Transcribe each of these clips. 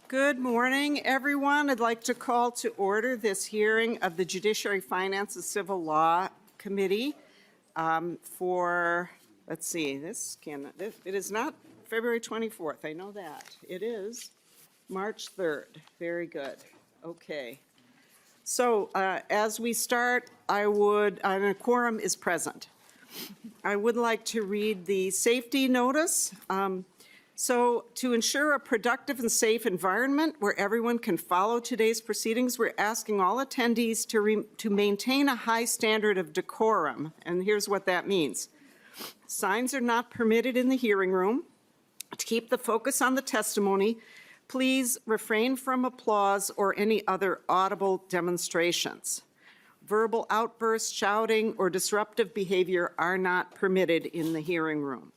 Good morning, everyone. I'd like to call to order this hearing of the Judiciary, Finance, and Civil Law Committee for, let's see, it is not February 24th. I know that. It is March 3rd. Very good. Okay. So as we start, and a quorum is present. I would like to read the safety notice. So to ensure a productive and safe environment where everyone can follow today's proceedings, we're asking all attendees to maintain a high standard of decorum. And here's what that means. Signs are not permitted in the hearing room. To keep the focus on the testimony, please refrain from applause or any other audible demonstrations. Verbal outbursts, shouting, or disruptive behavior are not permitted in the hearing room.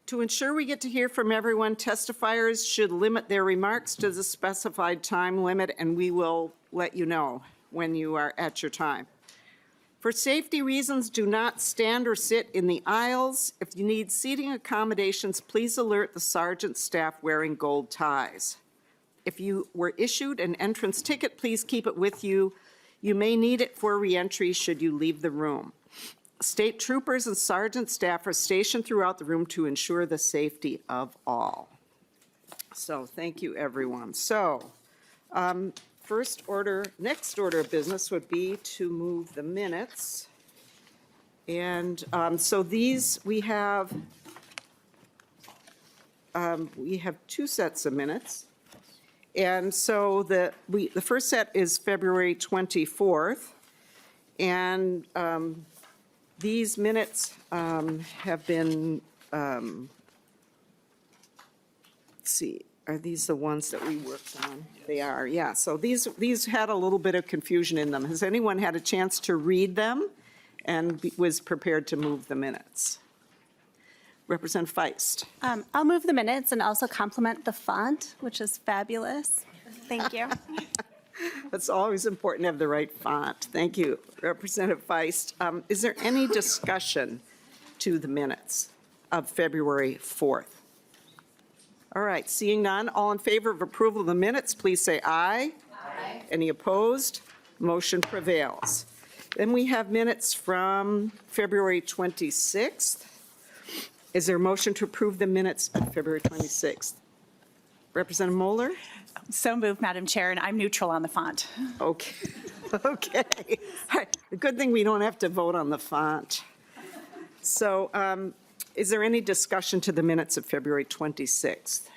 To ensure we get to hear from everyone, testifiers should limit their remarks to the specified time limit, and we will let you know when you are at your time. For safety reasons, do not stand or sit in the aisles. If you need seating accommodations, please alert the sergeant staff wearing gold ties. If you were issued an entrance ticket, please keep it with you. You may need it for re-entry should you leave the room. State troopers and sergeant staff are stationed throughout the room to ensure the safety of all. So thank you, everyone. So next order of business would be to move the minutes. And so these we have two sets of minutes. And so the first set is February 24th. And these minutes have been, let's see, are these the ones that we worked on? They are, yeah. So these had a little bit of confusion in them. Has anyone had a chance to read them and was prepared to move the minutes? Representative Feist. I'll move the minutes and also compliment the font, which is fabulous. Thank you. It's always important to have the right font. Thank you, Representative Feist. Is there any discussion to the minutes of February 4th? All right, seeing none, all in favor of approval of the minutes, please say aye. Aye. Any opposed? Motion prevails. Then we have minutes from February 26th. Is there a motion to approve the minutes of February 26th? Representative Moeller? So moved, Madam Chair, and I'm neutral on the font. Okay. Okay. All right. The good thing we don't have to vote on the font. So is there any discussion to the minutes of February 26th?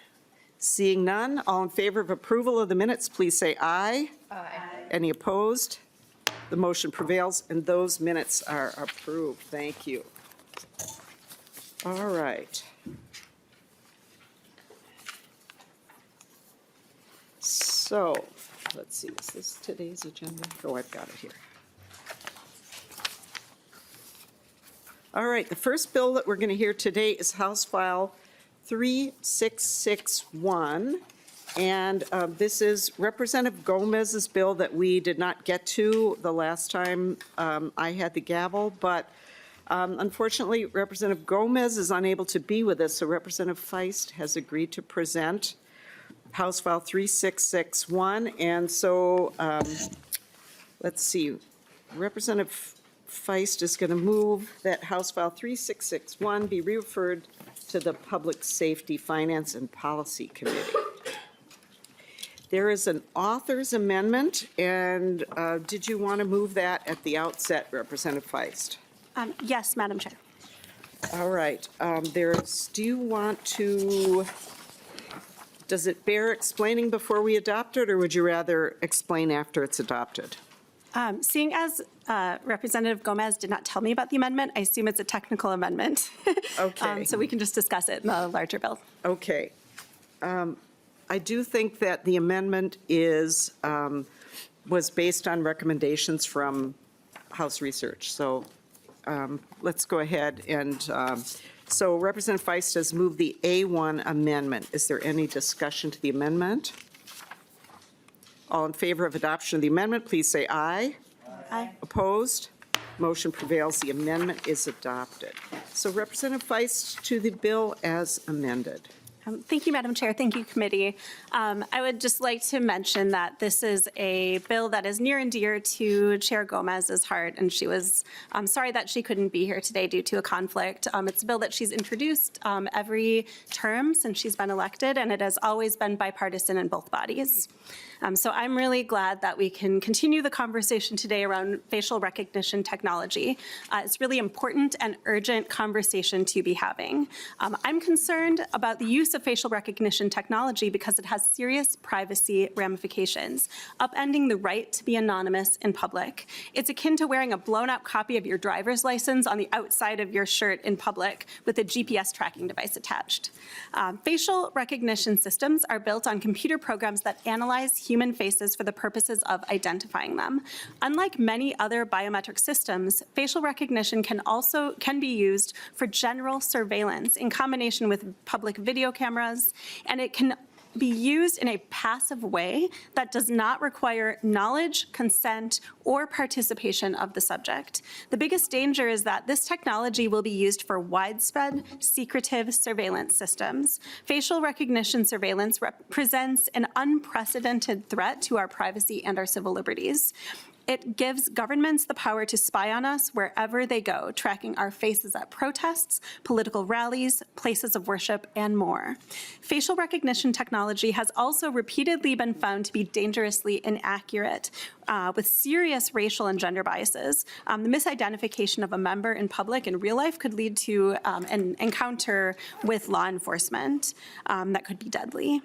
Seeing none, all in favor of approval of the minutes, please say aye. Aye. Any opposed? The motion prevails, and those minutes are approved. Thank you. All right. So, let's see, is this today's agenda? Oh, I've got it here. All right, the first bill that we're going to hear today is House File 3661. And this is Representative Gomez's bill that we did not get to the last time I had the gavel. But unfortunately, Representative Gomez is unable to be with us, so Representative Feist has agreed to present House File 3661, and so let's see, Representative Feist is going to move that House File 3661 be referred to the Public Safety, Finance, and Policy Committee. There is an author's amendment, and did you want to move that at the outset, Representative Feist? Yes, Madam Chair. All right. Do you want to... Does it bear explaining before we adopt it, or would you rather explain after it's adopted? Seeing as Representative Gomez did not tell me about the amendment, I assume it's a technical amendment. Okay. So we can just discuss it in the larger bill. Okay. I do think that the amendment was based on recommendations from House Research. So let's go ahead and... So Representative Feist has moved the A1 amendment. Is there any discussion to the amendment? All in favor of adoption of the amendment, please say aye. Aye. Opposed? Motion prevails. The amendment is adopted. So Representative Feist to the bill as amended. Thank you, Madam Chair. Thank you, committee. I would just like to mention that this is a bill that is near and dear to Chair Gomez's heart, and she was sorry that she couldn't be here today due to a conflict. It's a bill that she's introduced every term since she's been elected, and it has always been bipartisan in both bodies. So I'm really glad that we can continue the conversation today around facial recognition technology. It's really important and urgent conversation to be having. I'm concerned about the use of facial recognition technology because it has serious privacy ramifications, upending the right to be anonymous in public. It's akin to wearing a blown-up copy of your driver's license on the outside of your shirt in public with a GPS tracking device attached. Facial recognition systems are built on computer programs that analyze human faces for the purposes of identifying them. Unlike many other biometric systems, facial recognition can be used for general surveillance in combination with public video cameras, and it can be used in a passive way that does not require knowledge, consent, or participation of the subject. The biggest danger is that this technology will be used for widespread, secretive surveillance systems. Facial recognition surveillance represents an unprecedented threat to our privacy and our civil liberties. It gives governments the power to spy on us wherever they go, tracking our faces at protests, political rallies, places of worship, and more. Facial recognition technology has also repeatedly been found to be dangerously inaccurate, with serious racial and gender biases. The misidentification of a member in public in real life could lead to an encounter with law enforcement that could be deadly.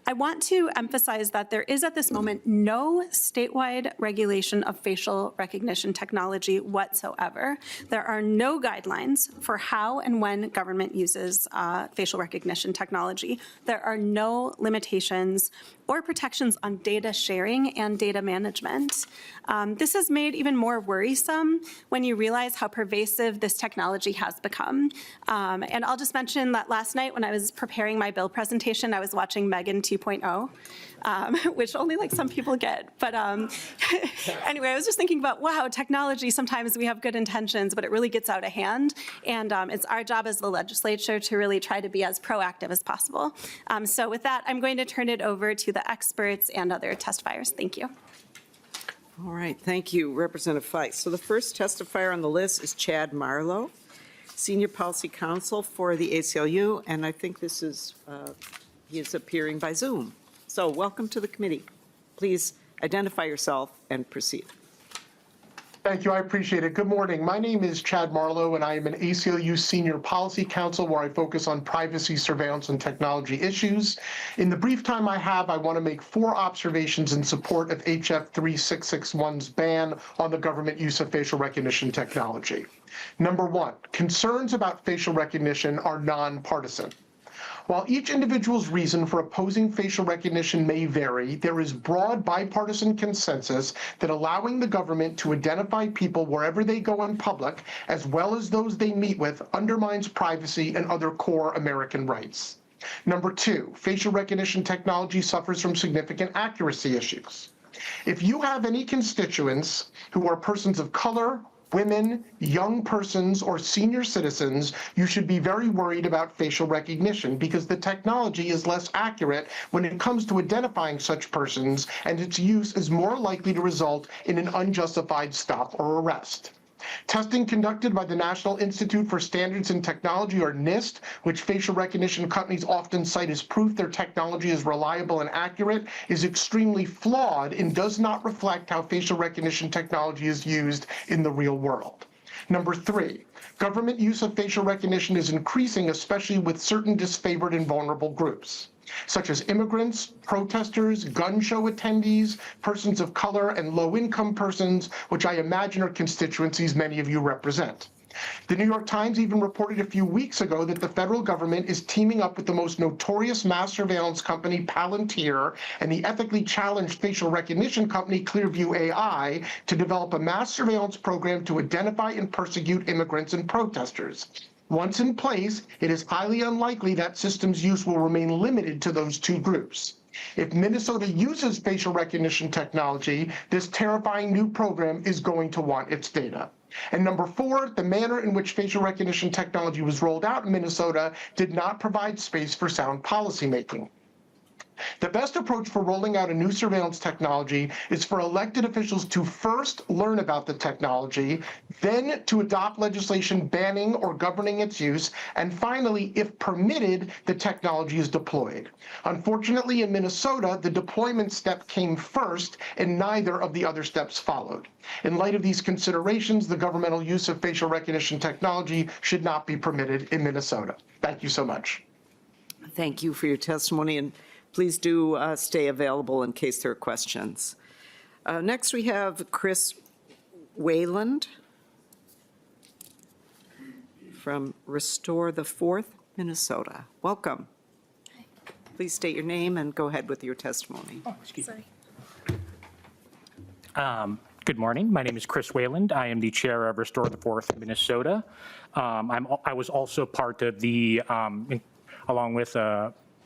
I want to emphasize that there is at this moment no statewide regulation of facial recognition technology whatsoever. There are no guidelines for how and when government uses facial recognition technology. There are no limitations or protections on data sharing and data management. This is made even more worrisome when you realize how pervasive this technology has become. And I'll just mention that last night when I was preparing my bill presentation, I was watching Megan 2.0, which only like some people get. But anyway, I was just thinking about, wow, technology, sometimes we have good intentions, but it really gets out of hand. And it's our job as the legislature to really try to be as proactive as possible. So with that, I'm going to turn it over to the experts and other testifiers. Thank you. All right, thank you, Representative Feist. So the first testifier on the list is Chad Marlowe, Senior Policy Counsel for the ACLU, and I think this is, he is appearing by Zoom. So welcome to the committee. Please identify yourself and proceed. Thank you. I appreciate it. Good morning. My name is Chad Marlowe, and I am an ACLU Senior Policy Counsel where I focus on privacy, surveillance, and technology issues. In the brief time I have, I want to make 4 observations in support of HF 3661's ban on the government use of facial recognition technology. Number 1, concerns about facial recognition are nonpartisan. While each individual's reason for opposing facial recognition may vary, there is broad bipartisan consensus that allowing the government to identify people wherever they go in public, as well as those they meet with, undermines privacy and other core American rights. Number 2, facial recognition technology suffers from significant accuracy issues. If you have any constituents who are persons of color, women, young persons, or senior citizens, you should be very worried about facial recognition because the technology is less accurate when it comes to identifying such persons, and its use is more likely to result in an unjustified stop or arrest. Testing conducted by the National Institute for Standards and Technology, or NIST, which facial recognition companies often cite as proof their technology is reliable and accurate, is extremely flawed and does not reflect how facial recognition technology is used in the real world. Number 3, government use of facial recognition is increasing, especially with certain disfavored and vulnerable groups, such as immigrants, protesters, gun show attendees, persons of color, and low-income persons, which I imagine are constituencies many of you represent. The New York Times even reported a few weeks ago that the federal government is teaming up with the most notorious mass surveillance company, Palantir, and the ethically challenged facial recognition company, Clearview AI, to develop a mass surveillance program to identify and persecute immigrants and protesters. Once in place, it is highly unlikely that system's use will remain limited to those 2 groups. If Minnesota uses facial recognition technology, this terrifying new program is going to want its data. And number 4, the manner in which facial recognition technology was rolled out in Minnesota did not provide space for sound policymaking. The best approach for rolling out a new surveillance technology is for elected officials to first learn about the technology, then to adopt legislation banning or governing its use, and finally, if permitted, the technology is deployed. Unfortunately, in Minnesota, the deployment step came first, and neither of the other steps followed. In light of these considerations, the governmental use of facial recognition technology should not be permitted in Minnesota. Thank you so much. Thank you for your testimony, and please do stay available in case there are questions. Next, we have Chris Wayland from Restore the Fourth, Minnesota. Welcome. Please state your name and go ahead with your testimony. Good morning. My name is Chris Wayland. I am the chair of Restore the Fourth, Minnesota. I was also part of the, along with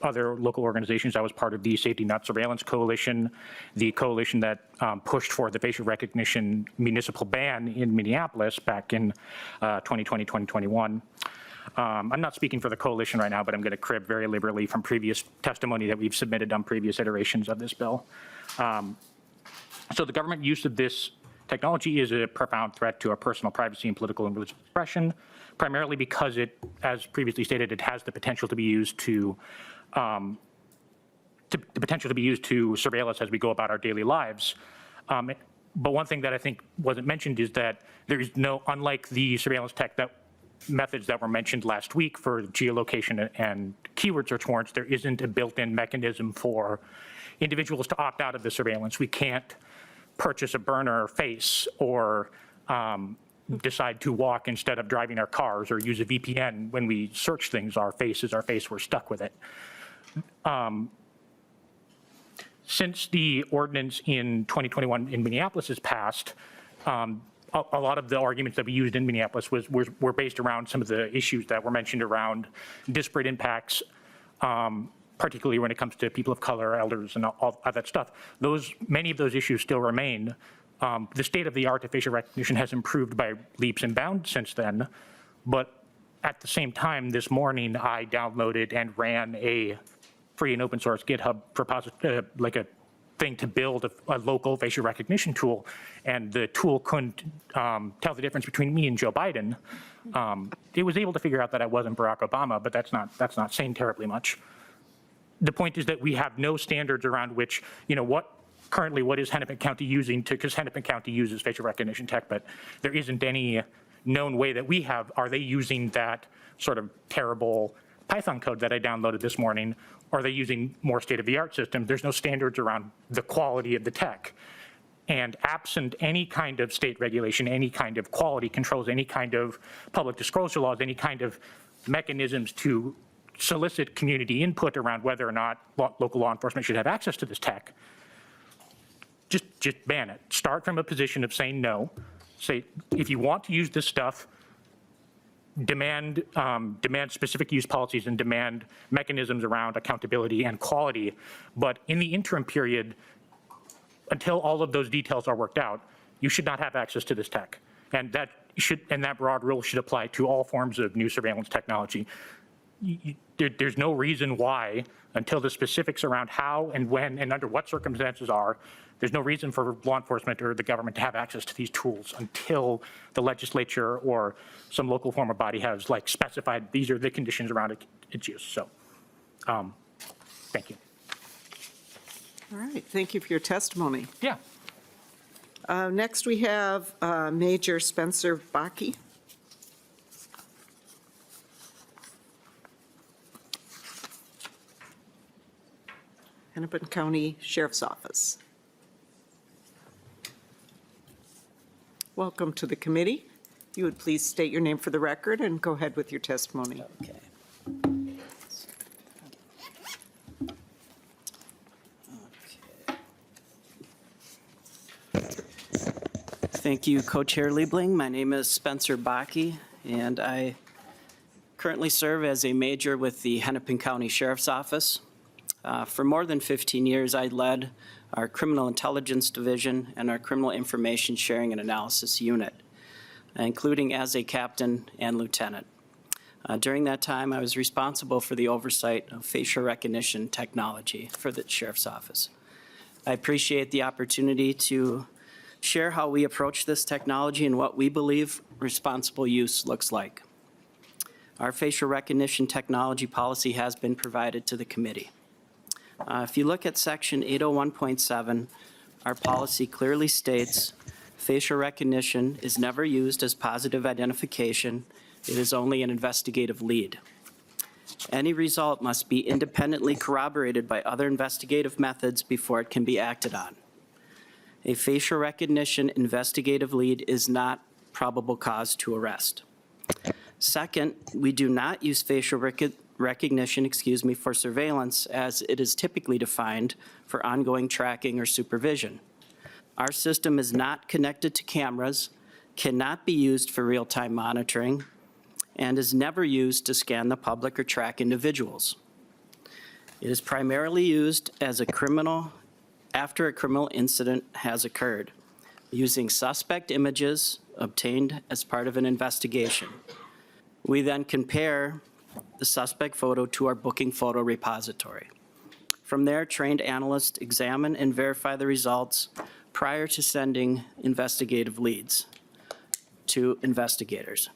other local organizations, I was part of the Safety Not Surveillance Coalition, the coalition that pushed for the facial recognition municipal ban in Minneapolis back in 2020, 2021. I'm not speaking for the coalition right now, but I'm going to crib very liberally from previous testimony that we've submitted on previous iterations of this bill. So the government use of this technology is a profound threat to our personal privacy and political and religious expression, primarily because it, as previously stated, it has the potential to be used to surveil us as we go about our daily lives. But one thing that I think wasn't mentioned is that there is no, unlike the surveillance methods that were mentioned last week for geolocation and keyword search warrants, there isn't a built-in mechanism for individuals to opt out of the surveillance. We can't purchase a burner face or decide to walk instead of driving our cars or use a VPN when we search things. Our face is our face, we're stuck with it. Since the ordinance in 2021 in Minneapolis is passed, a lot of the arguments that we used in Minneapolis were based around some of the issues that were mentioned around disparate impacts, particularly when it comes to people of color, elders, and all that stuff. Many of those issues still remain. The state of the art of facial recognition has improved by leaps and bounds since then, but at the same time, this morning, I downloaded and ran a free and open source GitHub repository, like a thing to build a local facial recognition tool, and the tool couldn't tell the difference between me and Joe Biden. It was able to figure out that I wasn't Barack Obama, but that's not saying terribly much. The point is that we have no standards around which, currently what is Hennepin County using because Hennepin County uses facial recognition tech, but there isn't any known way that we have. Are they using that sort of terrible Python code that I downloaded this morning? Are they using more state-of-the-art systems? There's no standards around the quality of the tech. And absent any kind of state regulation, any kind of quality controls, any kind of public disclosure laws, any kind of mechanisms to solicit community input around whether or not local law enforcement should have access to this tech, just ban it. Start from a position of saying no. Say, if you want to use this stuff, demand specific use policies and demand mechanisms around accountability and quality. But in the interim period, until all of those details are worked out, you should not have access to this tech. And that broad rule should apply to all forms of new surveillance technology. There's no reason why, until the specifics around how and when and under what circumstances are, there's no reason for law enforcement or the government to have access to these tools until the legislature or some local form of body has specified these are the conditions around its use. So, thank you. All right, thank you for your testimony. Yeah. Next, we have Major Spencer Bakke. Hennepin County Sheriff's Office. Welcome to the committee. If you would please state your name for the record and go ahead with your testimony. Okay. Thank you, Co-Chair Liebling. My name is Spencer Bakke, and I currently serve as a major with the Hennepin County Sheriff's Office. For more than 15 years, I led our Criminal Intelligence Division and our Criminal Information Sharing and Analysis Unit. including as a captain and lieutenant. During that time, I was responsible for the oversight of facial recognition technology for the Sheriff's Office. I appreciate the opportunity to share how we approach this technology and what we believe responsible use looks like. Our facial recognition technology policy has been provided to the committee. If you look at section 801.7, our policy clearly states facial recognition is never used as positive identification. It is only an investigative lead. Any result must be independently corroborated by other investigative methods before it can be acted on. A facial recognition investigative lead is not probable cause to arrest. Second, we do not use facial recognition, for surveillance as it is typically defined for ongoing tracking or supervision. Our system is not connected to cameras, cannot be used for real-time monitoring, and is never used to scan the public or track individuals. It is primarily used as after a criminal incident has occurred, using suspect images obtained as part of an investigation. We then compare the suspect photo to our booking photo repository. From there, trained analysts examine and verify the results prior to sending investigative leads to investigators.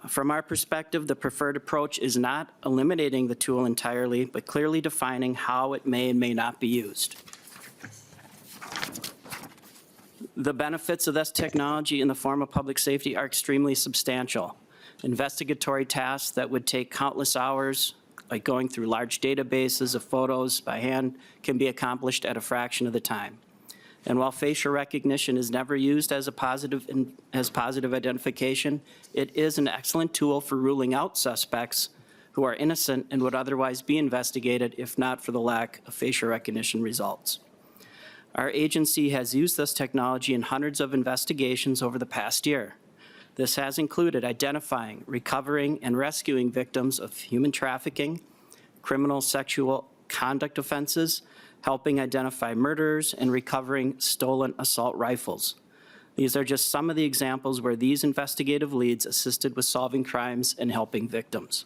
From our perspective, the preferred approach is not eliminating the tool entirely, but clearly defining how it may and may not be used. The benefits of this technology in the form of public safety are extremely substantial. Investigatory tasks that would take countless hours, like going through large databases of photos by hand, can be accomplished at a fraction of the time. And while facial recognition is never used as positive identification, it is an excellent tool for ruling out suspects who are innocent and would otherwise be investigated if not for the lack of facial recognition results. Our agency has used this technology in hundreds of investigations over the past year. This has included identifying, recovering, and rescuing victims of human trafficking, criminal sexual conduct offenses, helping identify murderers, and recovering stolen assault rifles. These are just some of the examples where these investigative leads assisted with solving crimes and helping victims.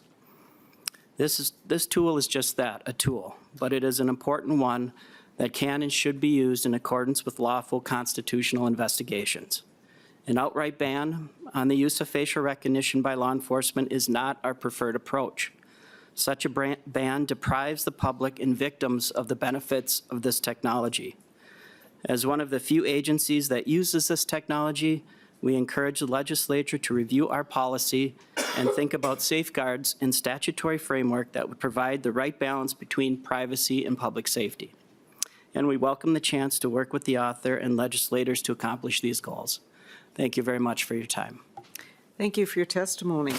This tool is just that, a tool, but it is an important one that can and should be used in accordance with lawful constitutional investigations. An outright ban on the use of facial recognition by law enforcement is not our preferred approach. Such a ban deprives the public and victims of the benefits of this technology. As one of the few agencies that uses this technology, we encourage the legislature to review our policy and think about safeguards and statutory framework that would provide the right balance between privacy and public safety. And we welcome the chance to work with the author and legislators to accomplish these goals. Thank you very much for your time. Thank you for your testimony.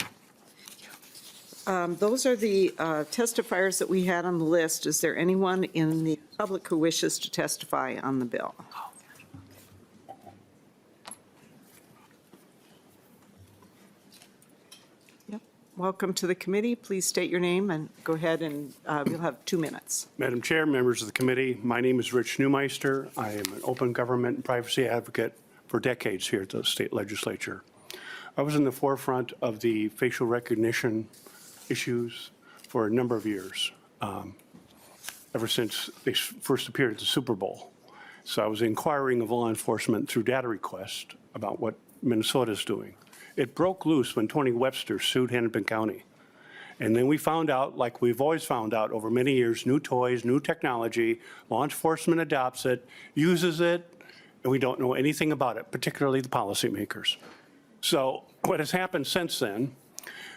Those are the testifiers that we had on the list. Is there anyone in the public who wishes to testify on the bill? Yep. Welcome to the committee. Please state your name and go ahead, and you'll have 2 minutes. Madam Chair, members of the committee, my name is Rich Neumeister. I am an open government and privacy advocate for decades here at the state legislature. I was in the forefront of the facial recognition issues for a number of years, ever since they first appeared at the Super Bowl. So I was inquiring of law enforcement through data requests about what Minnesota is doing. It broke loose when Tony Webster sued Hennepin County. And then we found out, like we've always found out over many years, new toys, new technology, law enforcement adopts it, uses it, and we don't know anything about it, particularly the policymakers. So what has happened since then,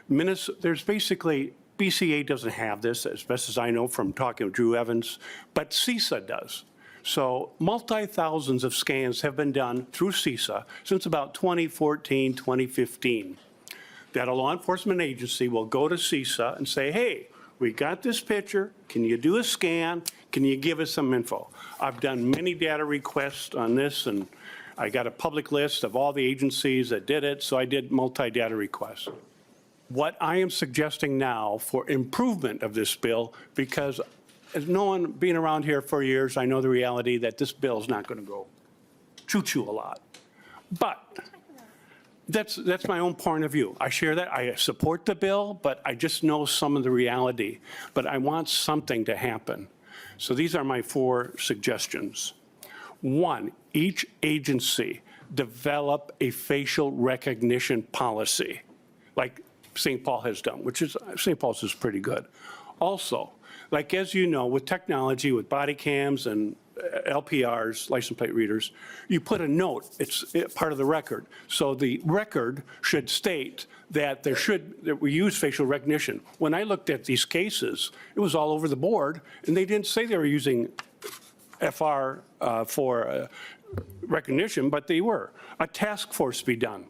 there's basically, BCA doesn't have this, as best as I know from talking with Drew Evans, but CISA does. So multi-thousands of scans have been done through CISA since about 2014, 2015. That a law enforcement agency will go to CISA and say, hey, we got this picture, can you do a scan? Can you give us some info? I've done many data requests on this, and I got a public list of all the agencies that did it, so I did multi-data requests. What I am suggesting now for improvement of this bill, because as no one being around here for years, I know the reality that this bill is not going to go choo-choo a lot. But That's my own point of view. I share that. I support the bill, but I just know some of the reality. But I want something to happen. So these are my 4 suggestions. 1, each agency develop a facial recognition policy, like St. Paul has done, which is, St. Paul's is pretty good. Also, like as you know, with technology, with body cams and LPRs, license plate readers, you put a note, it's part of the record. So the record should state that that we use facial recognition. When I looked at these cases, it was all over the board, and they didn't say they were using FR for recognition, but they were. A task force be done.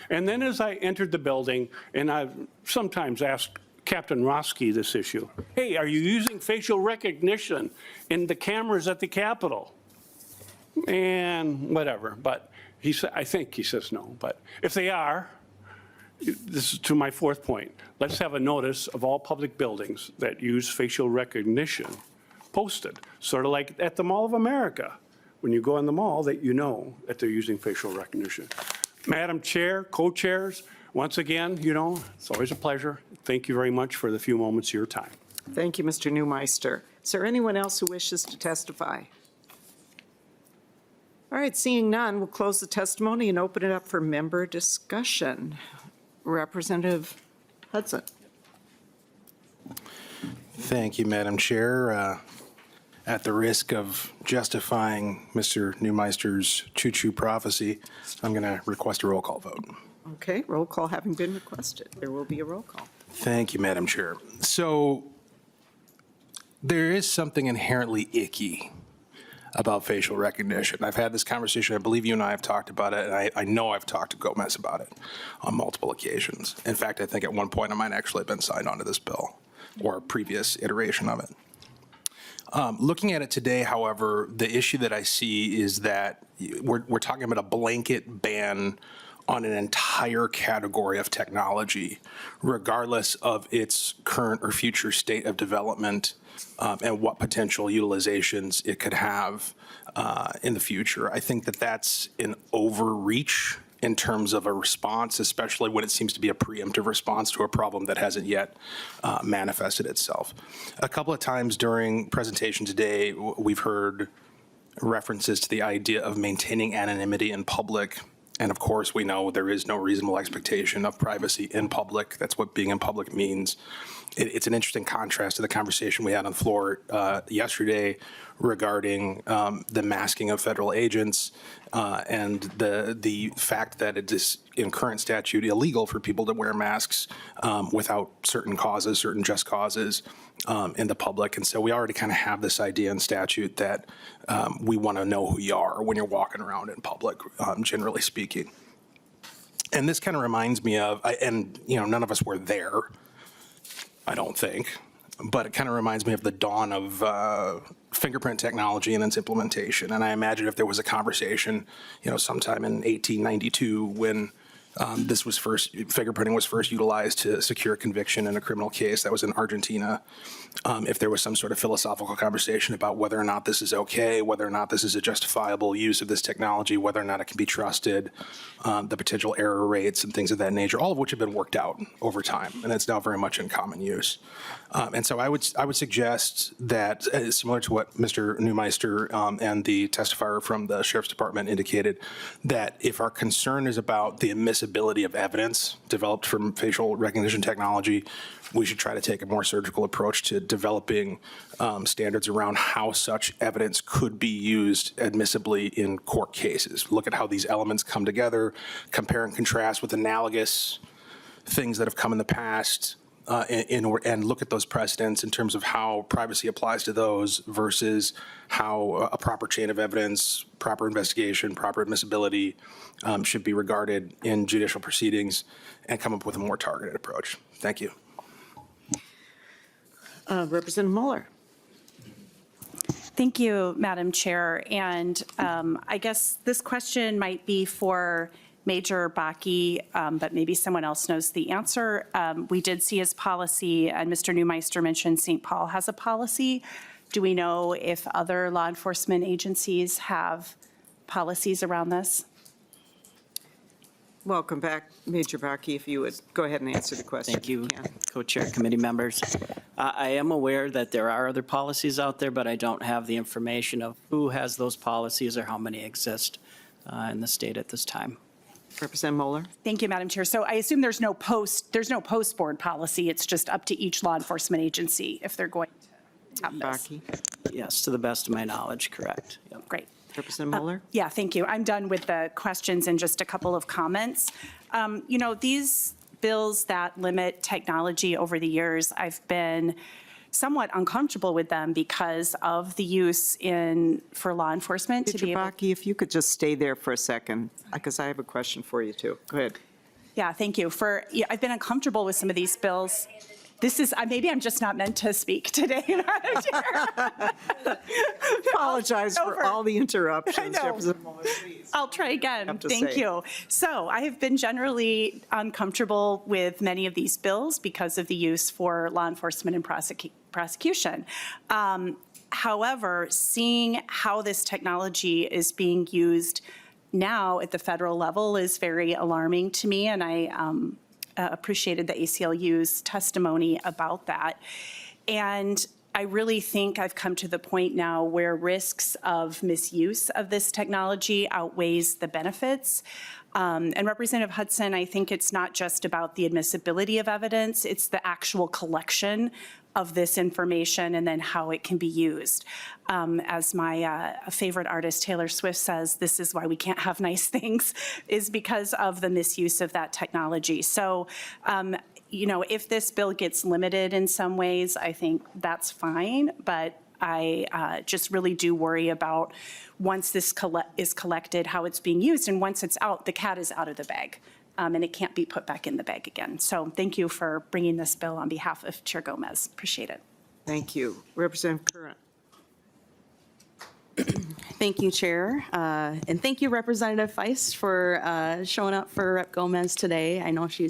And then as I entered the building, and I've sometimes asked Captain Roski this issue. Hey, are you using facial recognition in the cameras at the Capitol? And whatever, but I think he says no. But if they are, this is to my 4th point. Let's have a notice of all public buildings that use facial recognition posted, sort of like at the Mall of America. When you go in the mall, that you know that they're using facial recognition. Madam Chair, co-chairs, once again, it's always a pleasure. Thank you very much for the few moments of your time. Thank you, Mr. Neumeister. Is there anyone else who wishes to testify? All right, seeing none, we'll close the testimony and open it up for member discussion. Representative Hudson. Thank you, Madam Chair. At the risk of justifying Mr. Neumeister's choo-choo prophecy, I'm going to request a roll call vote. Okay, roll call having been requested. There will be a roll call. Thank you, Madam Chair. So there is something inherently icky about facial recognition. I've had this conversation. I believe you and I have talked about it, and I know I've talked to Gomez about it on multiple occasions. In fact, I think at one point I might actually have been signed onto this bill or a previous iteration of it. Looking at it today, however, the issue that I see is that we're talking about a blanket ban on an entire category of technology, regardless of its current or future state of development and what potential utilizations it could have in the future. I think that that's an overreach in terms of a response, especially when it seems to be a preemptive response to a problem that hasn't yet manifested itself. A couple of times during presentation today, we've heard references to the idea of maintaining anonymity in public. And of course, we know there is no reasonable expectation of privacy in public. That's what being in public means. It's an interesting contrast to the conversation we had on the floor yesterday regarding the masking of federal agents and the fact that it is in current statute illegal for people to wear masks without certain causes, certain just causes in the public. And so we already kind of have this idea in statute that we want to know who you are when you're walking around in public, generally speaking. And this kind of reminds me of, and none of us were there, I don't think, but it kind of reminds me of the dawn of fingerprint technology and its implementation. And I imagine if there was a conversation, sometime in 1892 when fingerprinting was first utilized to secure a conviction in a criminal case that was in Argentina. If there was some sort of philosophical conversation about whether or not this is okay, whether or not this is a justifiable use of this technology, whether or not it can be trusted, the potential error rates and things of that nature, all of which have been worked out over time, and it's now very much in common use. And so I would suggest that, similar to what Mr. Neumeister and the testifier from the Sheriff's Department indicated, that if our concern is about the admissibility of evidence developed from facial recognition technology, we should try to take a more surgical approach to developing standards around how such evidence could be used admissibly in court cases. Look at how these elements come together, compare and contrast with analogous things that have come in the past, and look at those precedents in terms of how privacy applies to those versus how a proper chain of evidence, proper investigation, proper admissibility should be regarded in judicial proceedings, and come up with a more targeted approach. Thank you. Representative Mueller. Thank you, Madam Chair. And I guess this question might be for Major Bakke, but maybe someone else knows the answer. We did see his policy, and Mr. Neumeister mentioned St. Paul has a policy. Do we know if other law enforcement agencies have policies around this? Welcome back, Major Bakke, if you would go ahead and answer the question. Thank you, if can. co-chair committee members. I am aware that there are other policies out there, but I don't have the information of who has those policies or how many exist in the state at this time. Representative Moeller? Thank you, Madam Chair. So I assume there's no post-board policy. It's just up to each law enforcement agency if they're going to have this. Bakke? Yes, to the best of my knowledge, correct. Yep. Great. Representative Moeller? Yeah, thank you. I'm done with the questions and just a couple of comments. These bills that limit technology over the years, I've been somewhat uncomfortable with them because of the use for law enforcement to Major be able. Bakke, if you could just stay there for a second, because I have a question for you, too. Go ahead. Yeah, thank you. I've been uncomfortable with some of these bills. Maybe I'm just not meant to speak today, Madam Chair. Apologize for Over. all the interruptions. I know. Representative Moeller, please. I'll try again. Have to Thank say. you. So I have been generally uncomfortable with many of these bills because of the use for law enforcement and prosecution. However, seeing how this technology is being used now at the federal level is very alarming to me, and I appreciated the ACLU's testimony about that. And I really think I've come to the point now where risks of misuse of this technology outweighs the benefits. And Representative Hudson, I think it's not just about the admissibility of evidence, it's the actual collection of this information and then how it can be used. As my favorite artist, Taylor Swift, says, this is why we can't have nice things, is because of the misuse of that technology. So, if this bill gets limited in some ways, I think that's fine, but I just really do worry about once this is collected, how it's being used, and once it's out, the cat is out of the bag. And it can't be put back in the bag again. So thank you for bringing this bill on behalf of Chair Gomez. Appreciate it. Thank you. Representative Curran? Thank you, Chair. And thank you, Representative Feist, for showing up for Rep. Gomez today. I know she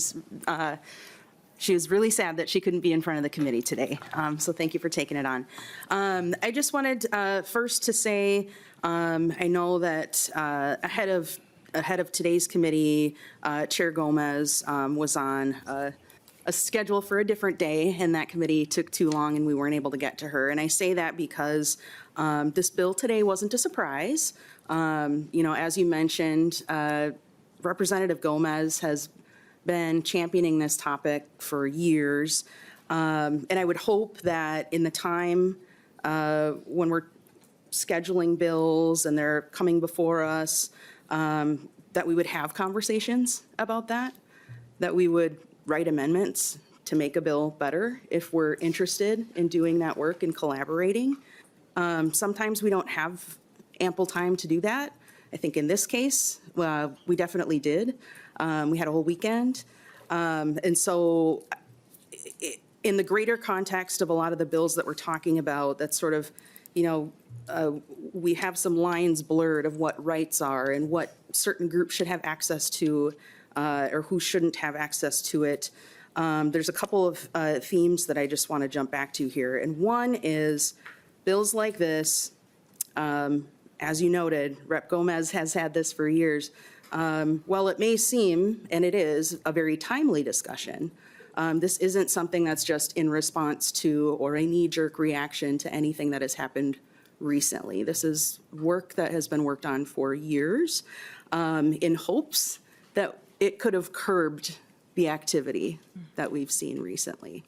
was really sad that she couldn't be in front of the committee today. So thank you for taking it on. I just wanted first to say, I know that ahead of today's committee, Chair Gomez was on a schedule for a different day, and that committee took too long and we weren't able to get to her. And I say that because this bill today wasn't a surprise. As you mentioned, Representative Gomez has been championing this topic for years. And I would hope that in the time when we're scheduling bills and they're coming before us, that we would have conversations about that we would write amendments to make a bill better if we're interested in doing that work and collaborating. Sometimes we don't have ample time to do that. I think in this case, we definitely did. We had a whole weekend. And so in the greater context of a lot of the bills that we're talking about, that's sort of, we have some lines blurred of what rights are and what certain groups should have access to or who shouldn't have access to it. There's a couple of themes that I just want to jump back to here. And one is bills like this, as you noted, Rep. Gomez has had this for years. While it may seem, and it is, a very timely discussion, this isn't something that's just in response to or a knee-jerk reaction to anything that has happened recently. This is work that has been worked on for years in hopes that it could have curbed the activity that we've seen recently.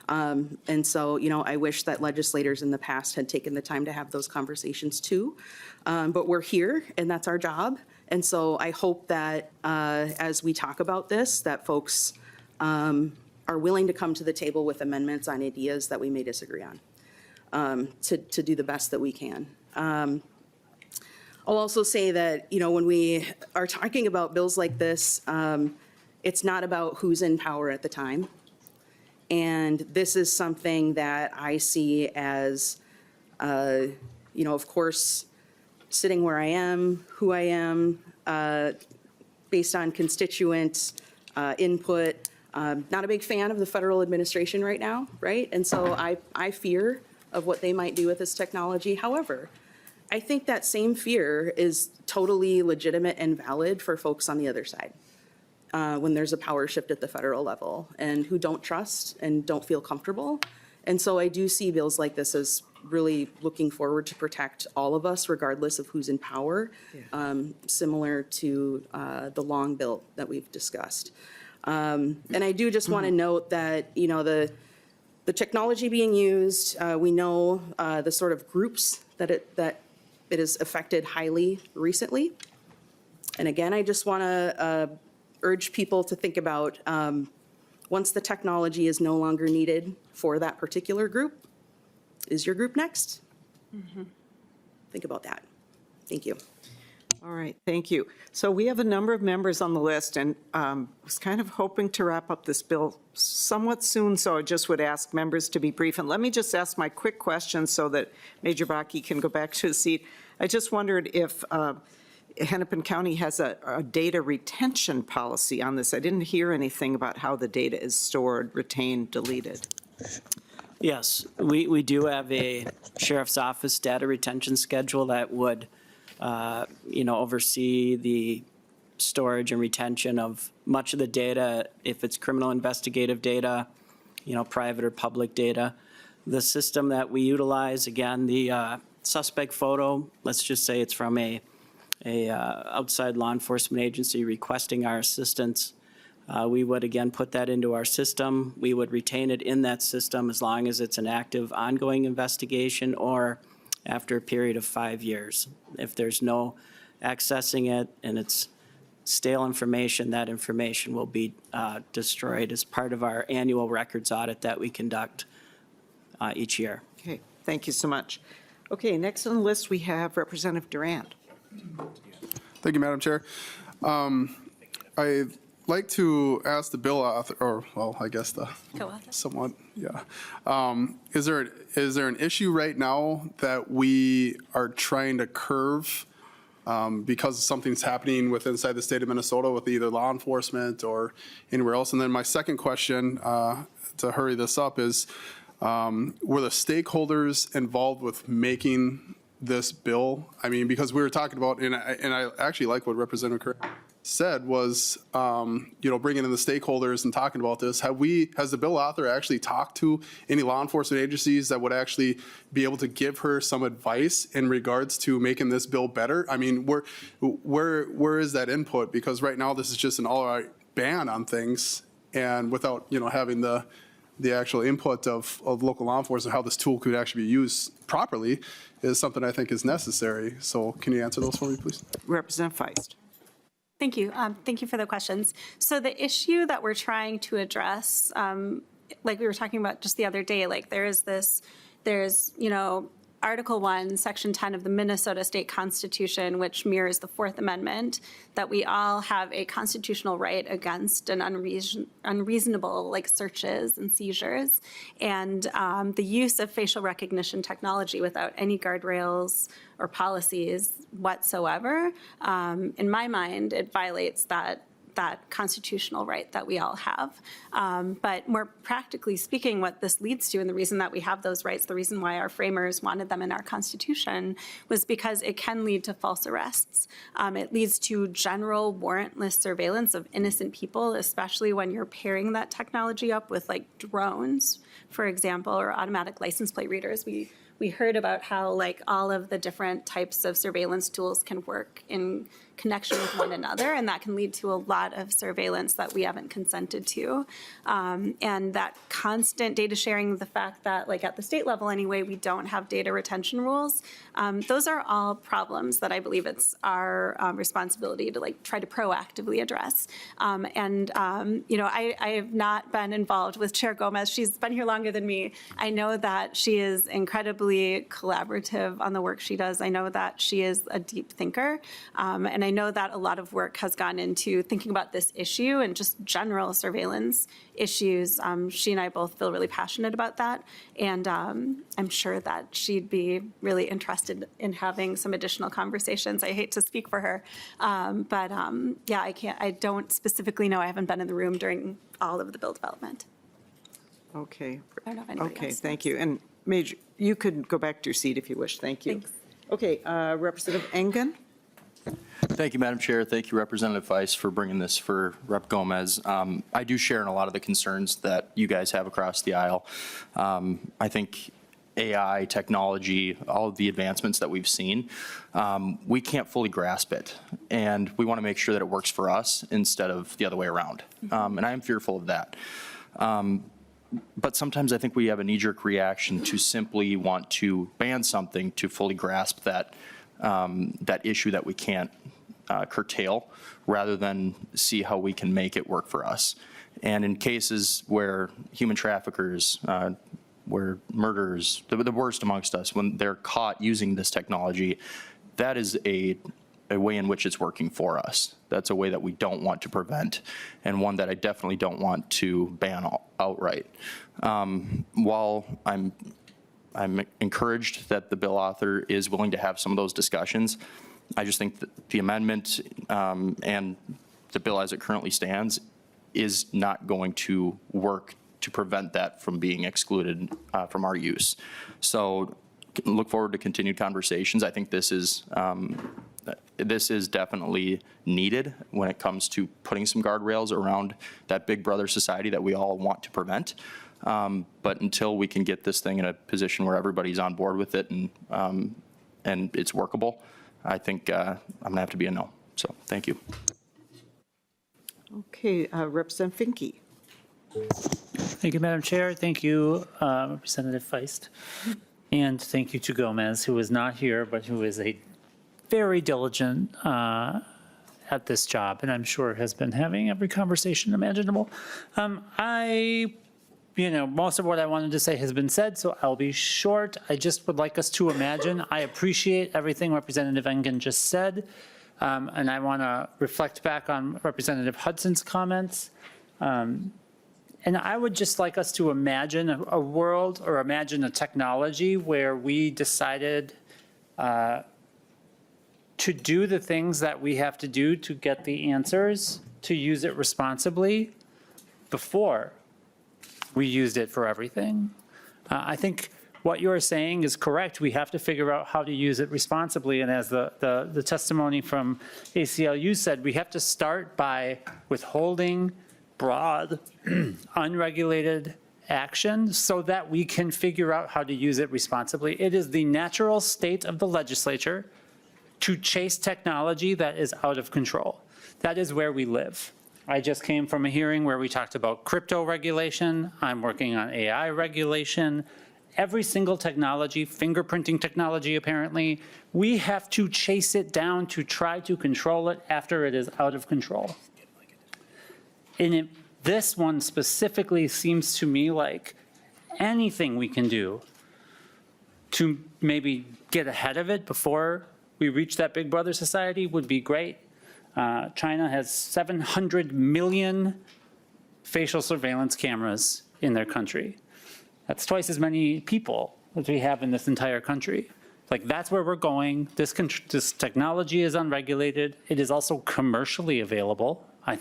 And so, I wish that legislators in the past had taken the time to have those conversations too. But we're here and that's our job. And so I hope that as we talk about this, that folks are willing to come to the table with amendments on ideas that we may disagree on to do the best that we can. I'll also say that, when we are talking about bills like this, it's not about who's in power at the time. And this is something that I see as, of course, sitting where I am, who I am, based on constituent input. Not a big fan of the federal administration right now, right? And so I fear of what they might do with this technology. However, I think that same fear is totally legitimate and valid for folks on the other side. when there's a power shift at the federal level and who don't trust and don't feel comfortable. And so I do see bills like this as really looking forward to protect all of us regardless of who's in power, similar to the Long bill that we've discussed. And I do just want to note that, you know, the technology being used, we know the sort of groups that it has affected highly recently. And again, I just want to urge people to think about once the technology is no longer needed for that particular group, is your group next? Think about that. Thank you. All right, thank you. So we have a number of members on the list, and was kind of hoping to wrap up this bill somewhat soon, so I just would ask members to be brief. And let me just ask my quick question so that Major Bakke can go back to his seat. I just wondered if Hennepin County has a data retention policy on this. I didn't hear anything about how the data is stored, retained, deleted. Yes, we do have a sheriff's office data retention schedule that would, oversee the storage and retention of much of the data, if it's criminal investigative data, private or public data. The system that we utilize, again, the suspect photo, let's just say it's from a outside law enforcement agency requesting our assistance. We would, again, put that into our system. We would retain it in that system as long as it's an active, ongoing investigation or after a period of 5 years. If there's no accessing it and it's stale information, that information will be destroyed as part of our annual records audit that we conduct each year. Okay, thank you so much. Okay, next on the list, we have Representative Durand. Thank you, Madam Chair. I'd like to ask the bill author, or, well, I guess the Co-author. somewhat, yeah. Is there an issue right now that we are trying to curve because something's happening inside the state of Minnesota with either law enforcement or anywhere else? And then my second question, to hurry this up, is were the stakeholders involved with making this bill? I mean, because we were talking about, and I actually like what Representative Kerr said was, bringing in the stakeholders and talking about this. Has the bill author actually talked to any law enforcement agencies that would actually be able to give her some advice in regards to making this bill better? I mean, where is that input? Because right now this is just an all-out ban on things, and without having the actual input of local law enforcement, how this tool could actually be used properly, is something I think is necessary. So can you answer those for me, please? Representative Feist. Thank you. Thank you for the questions. So the issue that we're trying to address, like we were talking about just the other day, like there's Article 1, Section 10 of the Minnesota State Constitution, which mirrors the Fourth Amendment, that we all have a constitutional right against an unreasonable searches and seizures, and the use of facial recognition technology without any guardrails or policies whatsoever. In my mind, it violates that constitutional right that we all have. But more practically speaking, what this leads to, and the reason that we have those rights, the reason why our framers wanted them in our Constitution, was because it can lead to false arrests. It leads to general warrantless surveillance of innocent people, especially when you're pairing that technology up with drones, for example, or automatic license plate readers. We heard about how all of the different types of surveillance tools can work in connection with one another, and that can lead to a lot of surveillance that we haven't consented to. And that constant data sharing, the fact that at the state level anyway, we don't have data retention rules, those are all problems that I believe it's our responsibility to try to proactively address. I have not been involved with Chair Gomez. She's been here longer than me. I know that she is incredibly collaborative on the work she does. I know that she is a deep thinker, and I know that a lot of work has gone into thinking about this issue and just general surveillance issues. She and I both feel really passionate about that, and I'm sure that she'd be really interested in having some additional conversations. I hate to speak for her, but I don't specifically know. I haven't been in the room during all of the bill development. Okay. I don't know if anybody Okay, else thank knows. you. And Major, you could go back to your seat if you wish. Thank you. Thanks. Okay, Representative Engen. Thank you, Madam Chair. Thank you, Representative Weiss, for bringing this for Rep. Gomez. I do share in a lot of the concerns that you guys have across the aisle. I think AI, technology, all of the advancements that we've seen, we can't fully grasp it. And we want to make sure that it works for us instead of the other way around. And I am fearful of that. But sometimes I think we have a knee-jerk reaction to simply want to ban something to fully grasp that, that issue that we can't curtail, rather than see how we can make it work for us. And in cases where human traffickers, where murderers, the worst amongst us, when they're caught using this technology, that is a way in which it's working for us. That's a way that we don't want to prevent, and one that I definitely don't want to ban outright. While I'm encouraged that the bill author is willing to have some of those discussions, I just think that the amendment and the bill as it currently stands is not going to work to prevent that from being excluded from our use. So look forward to continued conversations. I think this is definitely needed when it comes to putting some guardrails around that big brother society that we all want to prevent. But until we can get this thing in a position where everybody's on board with it and it's workable, I think I'm gonna have to be a no. So thank you. Okay, Representative Finke. Thank you, Madam Chair. Thank you, Representative Feist. And thank you to Gomez, who is not here, but who is a very diligent at this job, and I'm sure has been having every conversation imaginable. Most of what I wanted to say has been said, so I'll be short. I just would like us to imagine, I appreciate everything Representative Engen just said, and I want to reflect back on Representative Hudson's comments. And I would just like us to imagine a world, or imagine a technology where we decided to do the things that we have to do to get the answers, to use it responsibly before we used it for everything. I think what you're saying is correct. We have to figure out how to use it responsibly. And as the testimony from ACLU said, we have to start by withholding broad, unregulated action so that we can figure out how to use it responsibly. It is the natural state of the legislature to chase technology that is out of control. That is where we live. I just came from a hearing where we talked about crypto regulation. I'm working on AI regulation. Every single technology, fingerprinting technology apparently, we have to chase it down to try to control it after it is out of control. And this one specifically seems to me like anything we can do to maybe get ahead of it before we reach that big brother society would be great. China has 700 million facial surveillance cameras in their country. That's twice as many people as we have in this entire country. Like, that's where we're going. This technology is unregulated. It is also commercially available. I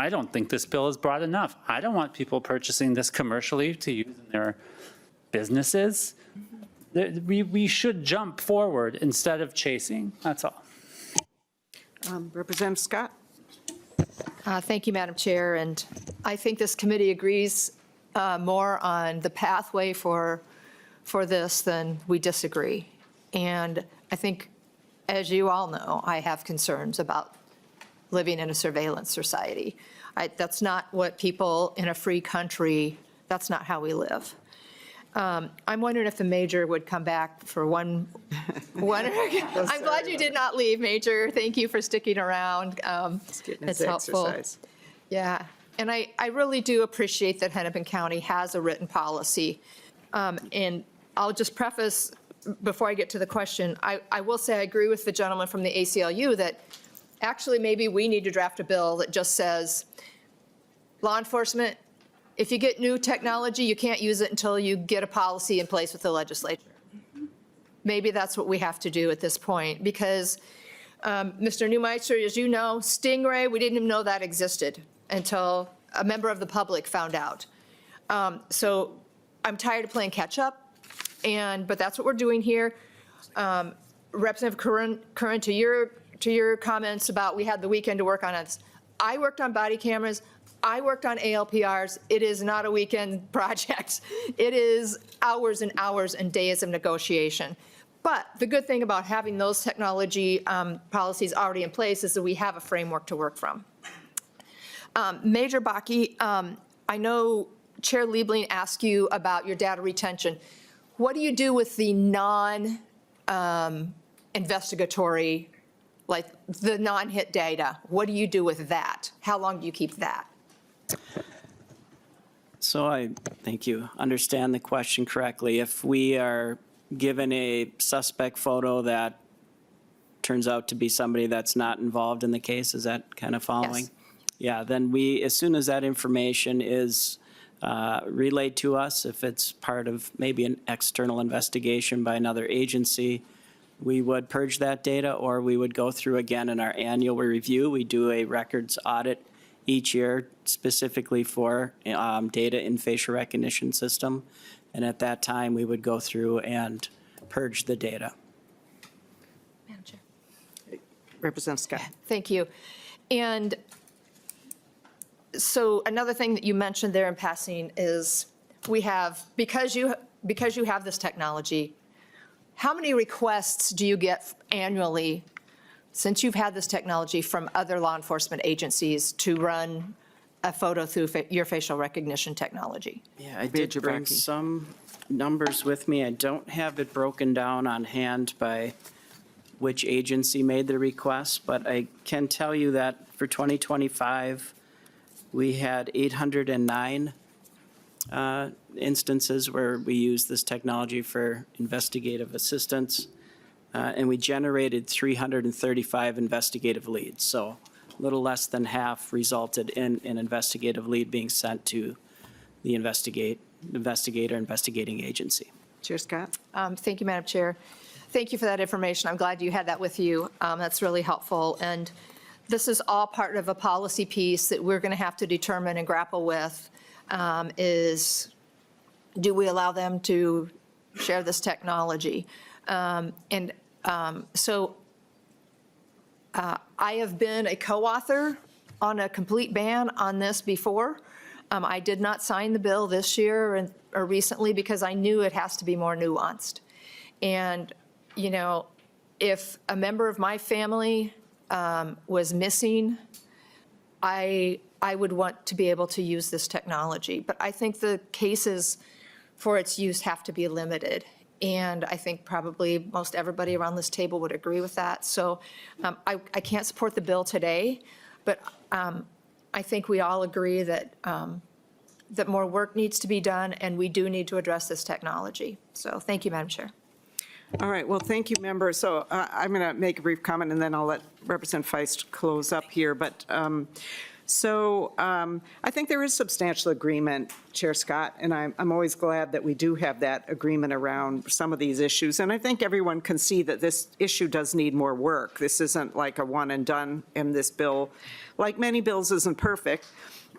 don't think this bill is broad enough. I don't want people purchasing this commercially to use in their businesses. We should jump forward instead of chasing. That's all. Representative Scott. Thank you, Madam Chair. And I think this committee agrees more on the pathway for this than we disagree. And I think, as you all know, I have concerns about living in a surveillance society. That's not what people in a free country, that's not how we live. I'm wondering if the Major would come back for one I'm glad you did not leave, Major. Thank you for sticking around. It's helpful. Exercise. Yeah, and I really do appreciate that Hennepin County has a written policy. And I'll just preface, before I get to the question, I will say I agree with the gentleman from the ACLU that actually maybe we need to draft a bill that just says, law enforcement, if you get new technology, you can't use it until you get a policy in place with the legislature. Maybe that's what we have to do at this point, because Mr. Neumeister, as you know, Stingray, we didn't even know that existed until a member of the public found out. So I'm tired of playing catch up, but that's what we're doing here. Representative Curran, to your comments about we had the weekend to work on it, I worked on body cameras. I worked on ALPRs. It is not a weekend project. It is hours and hours and days of negotiation. But the good thing about having those technology policies already in place is that we have a framework to work from. Major Bakke, I know Chair Liebling asked you about your data retention. What do you do with the non-investigatory, like the non-hit data? What do you do with that? How long do you keep that? So I think you understand the question correctly. If we are given a suspect photo that turns out to be somebody that's not involved in the case, is that kind of following? Yes. Yeah, then we, as soon as that information is relayed to us, if it's part of maybe an external investigation by another agency, we would purge that data, or we would go through again in our annual review. We do a records audit each year specifically for data in facial recognition system. And at that time, we would go through and purge the data. Madam Chair. Representative Scott. Thank you. And so another thing that you mentioned there in passing is we have, because you have this technology, how many requests do you get annually since you've had this technology from other law enforcement agencies to run a photo through your facial recognition technology? Yeah, I did bring some numbers with me. I don't have it broken down on hand by which agency made the request, but I can tell you that for 2025, we had 809 instances where we used this technology for investigative assistance, and we generated 335 investigative leads. So a little less than half resulted in an investigative lead being sent to the investigator investigating agency. Chair Scott. Thank you, Madam Chair. Thank you for that information. I'm glad you had that with you. That's really helpful. And this is all part of a policy piece that we're going to have to determine and grapple with, is do we allow them to share this technology? So I have been a co-author on a complete ban on this before. I did not sign the bill this year or recently because I knew it has to be more nuanced. And, you know, if a member of my family was missing, I would want to be able to use this technology. But I think the cases for its use have to be limited. And I think probably most everybody around this table would agree with that. So I can't support the bill today, but I think we all agree that that more work needs to be done, and we do need to address this technology. So thank you, Madam Chair. All right, well, thank you, members. So I'm going to make a brief comment, and then I'll let Representative Feist close up here. But I think there is substantial agreement, Chair Scott, and I'm always glad that we do have that agreement around some of these issues. And I think everyone can see that this issue does need more work. This isn't like a one and done, and this bill, like many bills, isn't perfect.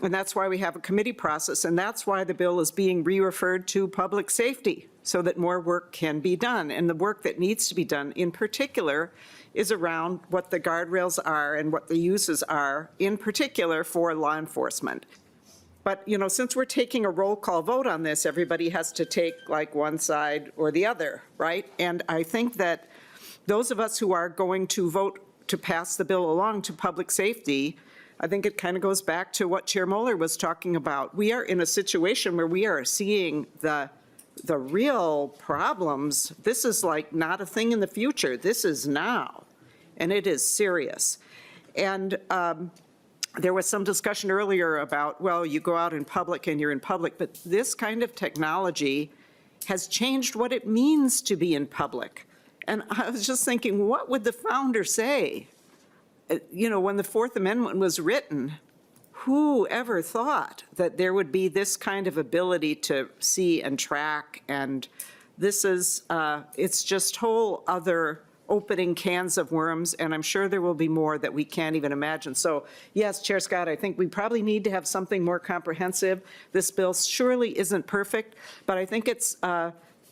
And that's why we have a committee process, and that's why the bill is being re-referred to public safety, so that more work can be done. And the work that needs to be done in particular is around what the guardrails are and what the uses are, in particular for law enforcement. But, you know, since we're taking a roll call vote on this, everybody has to take like one side or the other, right? And I think that those of us who are going to vote to pass the bill along to public safety, I think it kind of goes back to what Chair Moeller was talking about. We are in a situation where we are seeing the real problems. This is like not a thing in the future. This is now, and it is serious. And there was some discussion earlier about, well, you go out in public and you're in public, but this kind of technology has changed what it means to be in public. And I was just thinking, what would the founder say? You know, when the Fourth Amendment was written, who ever thought that there would be this kind of ability to see and track? And this is, it's just whole other opening cans of worms, and I'm sure there will be more that we can't even imagine. So yes, Chair Scott, I think we probably need to have something more comprehensive. This bill surely isn't perfect, but I think it's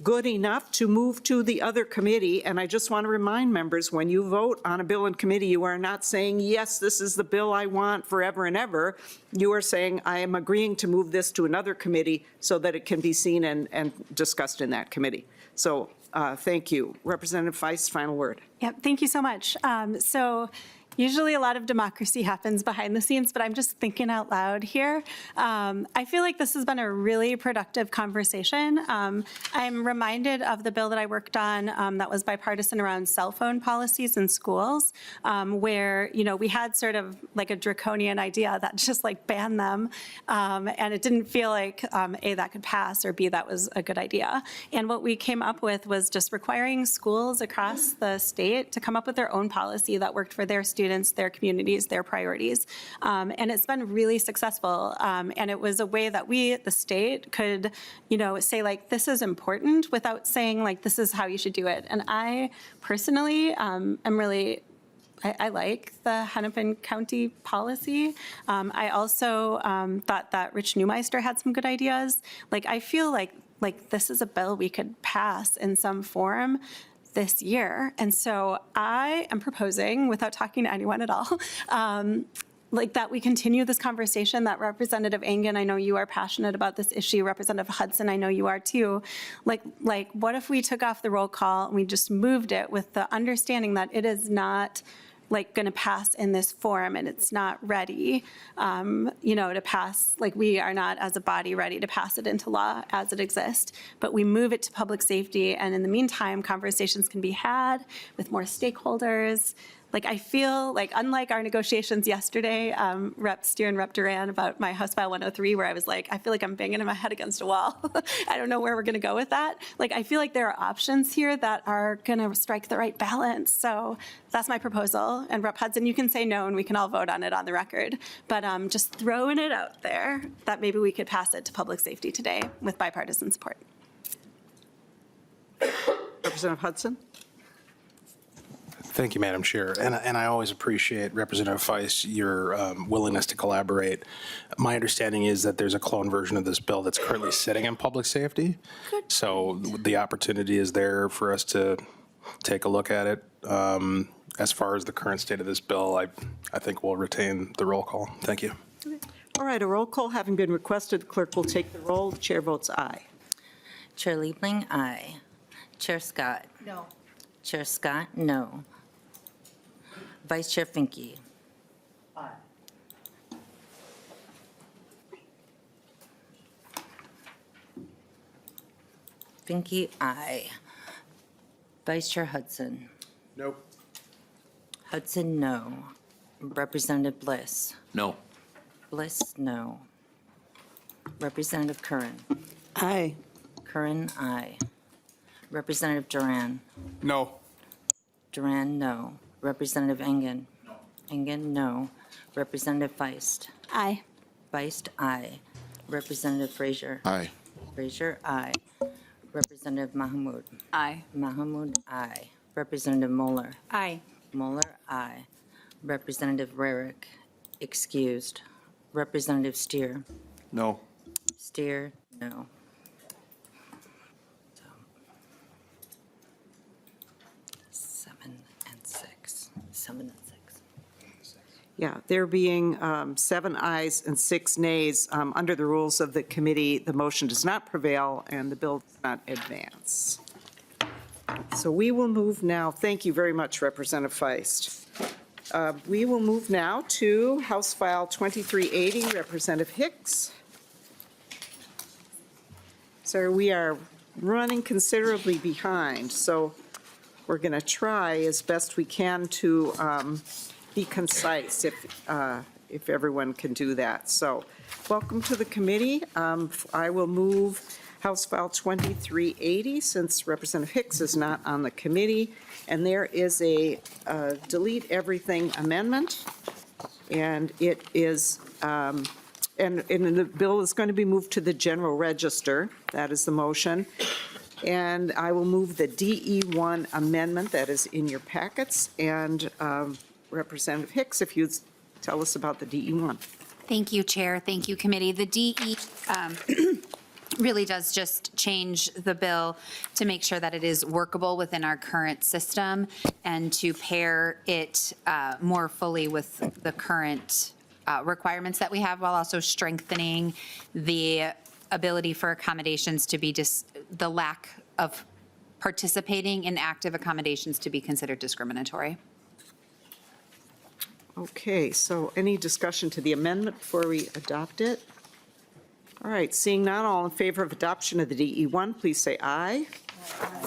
good enough to move to the other committee. And I just want to remind members, when you vote on a bill in committee, you are not saying, yes, this is the bill I want forever and ever. You are saying, I am agreeing to move this to another committee so that it can be seen and discussed in that committee. So thank you. Representative Feist, final word. Yep, thank you so much. So usually a lot of democracy happens behind the scenes, but I'm just thinking out loud here. I feel like this has been a really productive conversation. I'm reminded of the bill that I worked on that was bipartisan around cell phone policies in schools, where, you know, we had sort of like a draconian idea that just like banned them. And it didn't feel like, A, that could pass, or B, that was a good idea. And what we came up with was just requiring schools across the state to come up with their own policy that worked for their students, their communities, their priorities. And it's been really successful. And it was a way that we, the state, could, you know, say like, this is important without saying like, this is how you should do it. And I personally am really, I like the Hennepin County policy. I also thought that Rich Neumeister had some good ideas. Like, I feel like this is a bill we could pass in some form this year. And so I am proposing, without talking to anyone at all, like that we continue this conversation, that Representative Engen, I know you are passionate about this issue. Representative Hudson, I know you are too. Like what if we took off the roll call and we just moved it with the understanding that it is not like going to pass in this form and it's not ready, you know, to pass, like we are not as a body ready to pass it into law as it exists, but we move it to public safety. And in the meantime, conversations can be had with more stakeholders. Like, I feel like, unlike our negotiations yesterday, Rep. Steer and Rep. Duran about my House File 103, where I was like, I feel like I'm banging my head against a wall. I don't know where we're going to go with that. Like, I feel like there are options here that are going to strike the right balance. So that's my proposal. And Rep. Hudson, you can say no, and we can all vote on it on the record. But just throwing it out there that maybe we could pass it to public safety today with bipartisan support. Representative Hudson? Thank you, Madam Chair. And I always appreciate, Representative Feist, your willingness to collaborate. My understanding is that there's a clone version of this bill that's currently sitting in public safety. Good. So the opportunity is there for us to take a look at it. As far as the current state of this bill, I think we'll retain the roll call. Thank you. All right, a roll call having been requested, the clerk will take the roll. The chair votes aye. Chair Liebling, aye. Chair Scott? No. Chair Scott, no. Vice Chair Finke? Aye. Finke, aye. Vice Chair Hudson? Nope. Hudson, no. Representative Bliss? No. Bliss, no. Representative Curran? Aye. Curran, aye. Representative Duran? No. Duran, no. Representative Engen? No. Engen, no. Representative Feist? Aye. Feist, aye. Representative Frazier? Aye. Frazier, aye. Representative Mahmoud? Aye. Mahmoud, aye. Representative Moeller? Aye. Moeller, aye. Representative Rarick, excused. Representative Steer? No. Steer, no. 7 and 6. Yeah, there being 7 ayes and 6 nays, under the rules of the committee, the motion does not prevail and the bill does not advance. So we will move now, thank you very much, Representative Feist. We will move now to House File 2380, Representative Hicks. Sir, we are running considerably behind, so we're going to try as best we can to be concise if everyone can do that. So welcome to the committee. I will move House File 2380 since Representative Hicks is not on the committee. And there is a delete everything amendment. And it is, and the bill is going to be moved to the general register. That is the motion. And I will move the DE1 amendment that is in your packets. And Representative Hicks, if you'd tell us about the DE1. Thank you, Chair. Thank you, Committee. The really does just change the bill to make sure that it is workable within our current system and to pair it more fully with the current requirements that we have, while also strengthening the ability for accommodations to be the lack of participating in active accommodations to be considered discriminatory. Okay, so any discussion to the amendment before we adopt it? All right, seeing none, all in favor of adoption of the DE1, please say aye.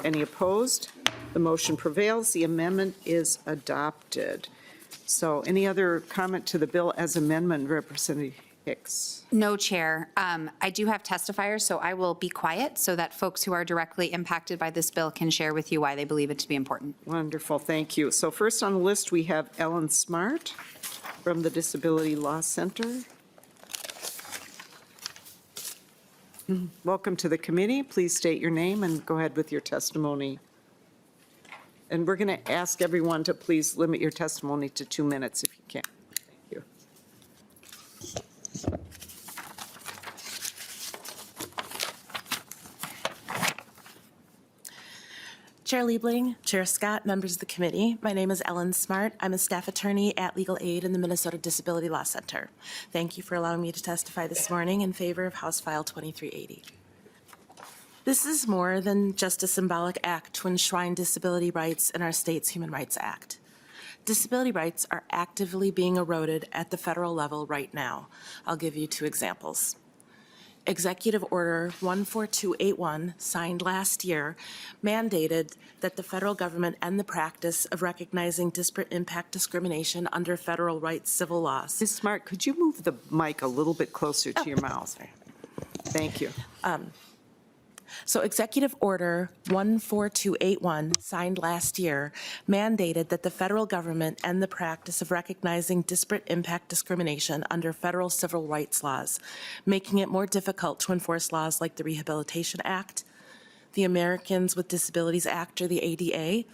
Any opposed? The motion prevails. The amendment is adopted. So any other comment to the bill as amendment, Representative Hicks? No, Chair. I do have testifiers, so I will be quiet so that folks who are directly impacted by this bill can share with you why they believe it to be important. Wonderful, thank you. So first on the list, we have Ellen Smart from the Disability Law Center. Welcome to the committee. Please state your name and go ahead with your testimony. And we're going to ask everyone to please limit your testimony to 2 minutes if you can. Thank you. Chair Liebling, Chair Scott, members of the committee, my name is Ellen Smart. I'm a staff attorney at Legal Aid in the Minnesota Disability Law Center. Thank you for allowing me to testify this morning in favor of House File 2380. This is more than just a symbolic act to enshrine disability rights in our state's Human Rights Act. Disability rights are actively being eroded at the federal level right now. I'll give you 2 examples. Executive Order 14281, signed last year, mandated that the federal government end the practice of recognizing disparate impact discrimination under federal rights civil laws. Ms. Smart, could you move the mic a little bit closer to your mouth? Sorry. Thank you. So Executive Order 14281, signed last year, mandated that the federal government end the practice of recognizing disparate impact discrimination under federal civil rights laws, making it more difficult to enforce laws like the Rehabilitation Act, the Americans with Disabilities Act, or the ADA,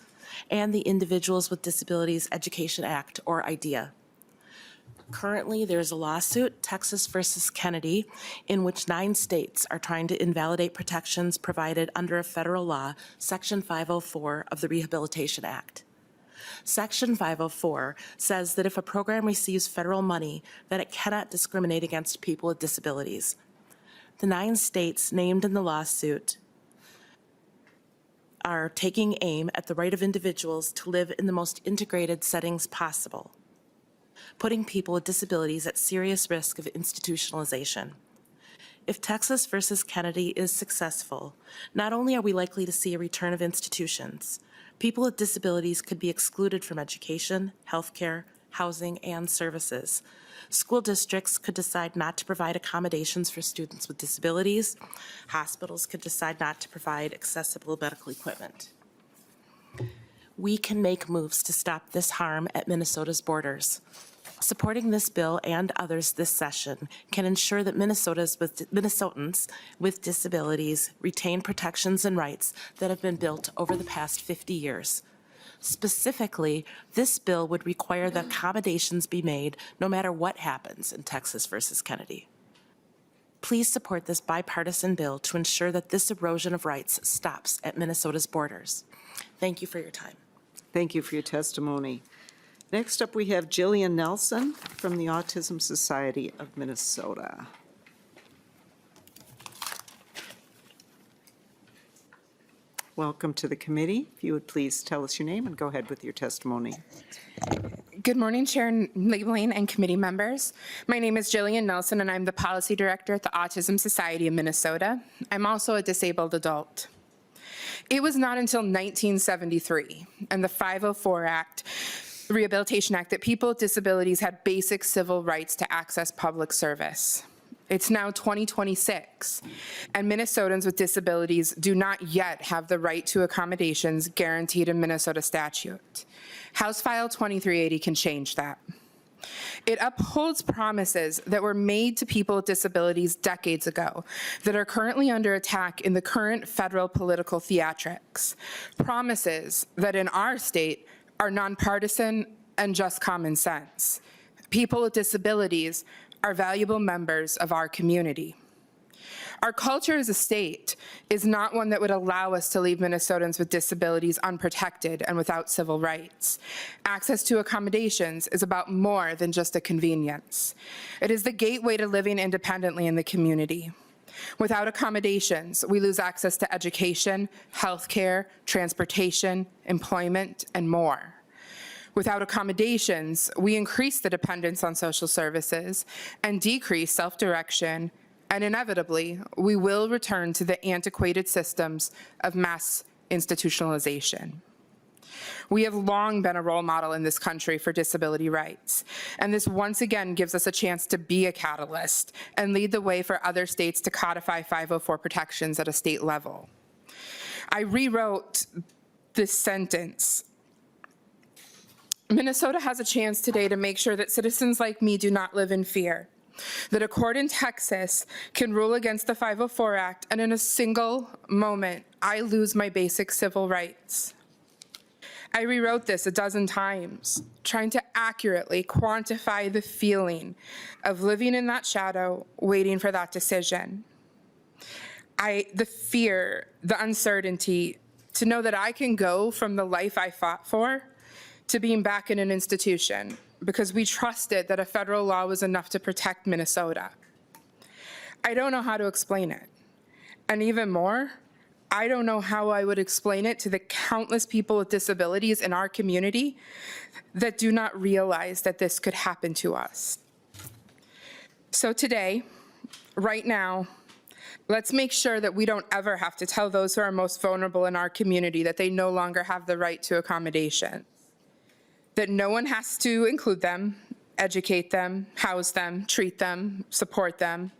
and the Individuals with Disabilities Education Act, or IDEA. Currently, there's a lawsuit, Texas versus Kennedy, in which 9 states are trying to invalidate protections provided under a federal law, Section 504 of the Rehabilitation Act. Section 504 says that if a program receives federal money, that it cannot discriminate against people with disabilities. The 9 states named in the lawsuit are taking aim at the right of individuals to live in the most integrated settings possible, putting people with disabilities at serious risk of institutionalization. If Texas versus Kennedy is successful, not only are we likely to see a return of institutions, people with disabilities could be excluded from education, healthcare, housing, and services. School districts could decide not to provide accommodations for students with disabilities. Hospitals could decide not to provide accessible medical equipment. We can make moves to stop this harm at Minnesota's borders. Supporting this bill and others this session can ensure that Minnesotans with disabilities retain protections and rights that have been built over the past 50 years. Specifically, this bill would require that accommodations be made no matter what happens in Texas versus Kennedy. Please support this bipartisan bill to ensure that this erosion of rights stops at Minnesota's borders. Thank you for your time. Thank you for your testimony. Next up, we have Jillian Nelson from the Autism Society of Minnesota. Welcome to the committee. If you would please tell us your name and go ahead with your testimony. Good morning, Chair Liebling and committee members. My name is Jillian Nelson, and I'm the Policy Director at the Autism Society of Minnesota. I'm also a disabled adult. It was not until 1973 and the 504 Act, the Rehabilitation Act, that people with disabilities had basic civil rights to access public service. It's now 2026, and Minnesotans with disabilities do not yet have the right to accommodations guaranteed in Minnesota statute. House File 2380 can change that. It upholds promises that were made to people with disabilities decades ago that are currently under attack in the current federal political theatrics. Promises that in our state are nonpartisan and just common sense. People with disabilities are valuable members of our community. Our culture as a state is not one that would allow us to leave Minnesotans with disabilities unprotected and without civil rights. Access to accommodations is about more than just a convenience. It is the gateway to living independently in the community. Without accommodations, we lose access to education, healthcare, transportation, employment, and more. Without accommodations, we increase the dependence on social services and decrease self-direction, and inevitably, we will return to the antiquated systems of mass institutionalization. We have long been a role model in this country for disability rights, and this once again gives us a chance to be a catalyst and lead the way for other states to codify 504 protections at a state level. I rewrote this sentence. Minnesota has a chance today to make sure that citizens like me do not live in fear, that a court in Texas can rule against the 504 Act, and in a single moment, I lose my basic civil rights. I rewrote this a dozen times, trying to accurately quantify the feeling of living in that shadow, waiting for that decision. The fear, the uncertainty, to know that I can go from the life I fought for to being back in an institution, because we trusted that a federal law was enough to protect Minnesota. I don't know how to explain it. And even more, I don't know how I would explain it to the countless people with disabilities in our community that do not realize that this could happen to us. So today, right now, let's make sure that we don't ever have to tell those who are most vulnerable in our community that they no longer have the right to accommodation. That no one has to include them, educate them, house them, treat them, support them.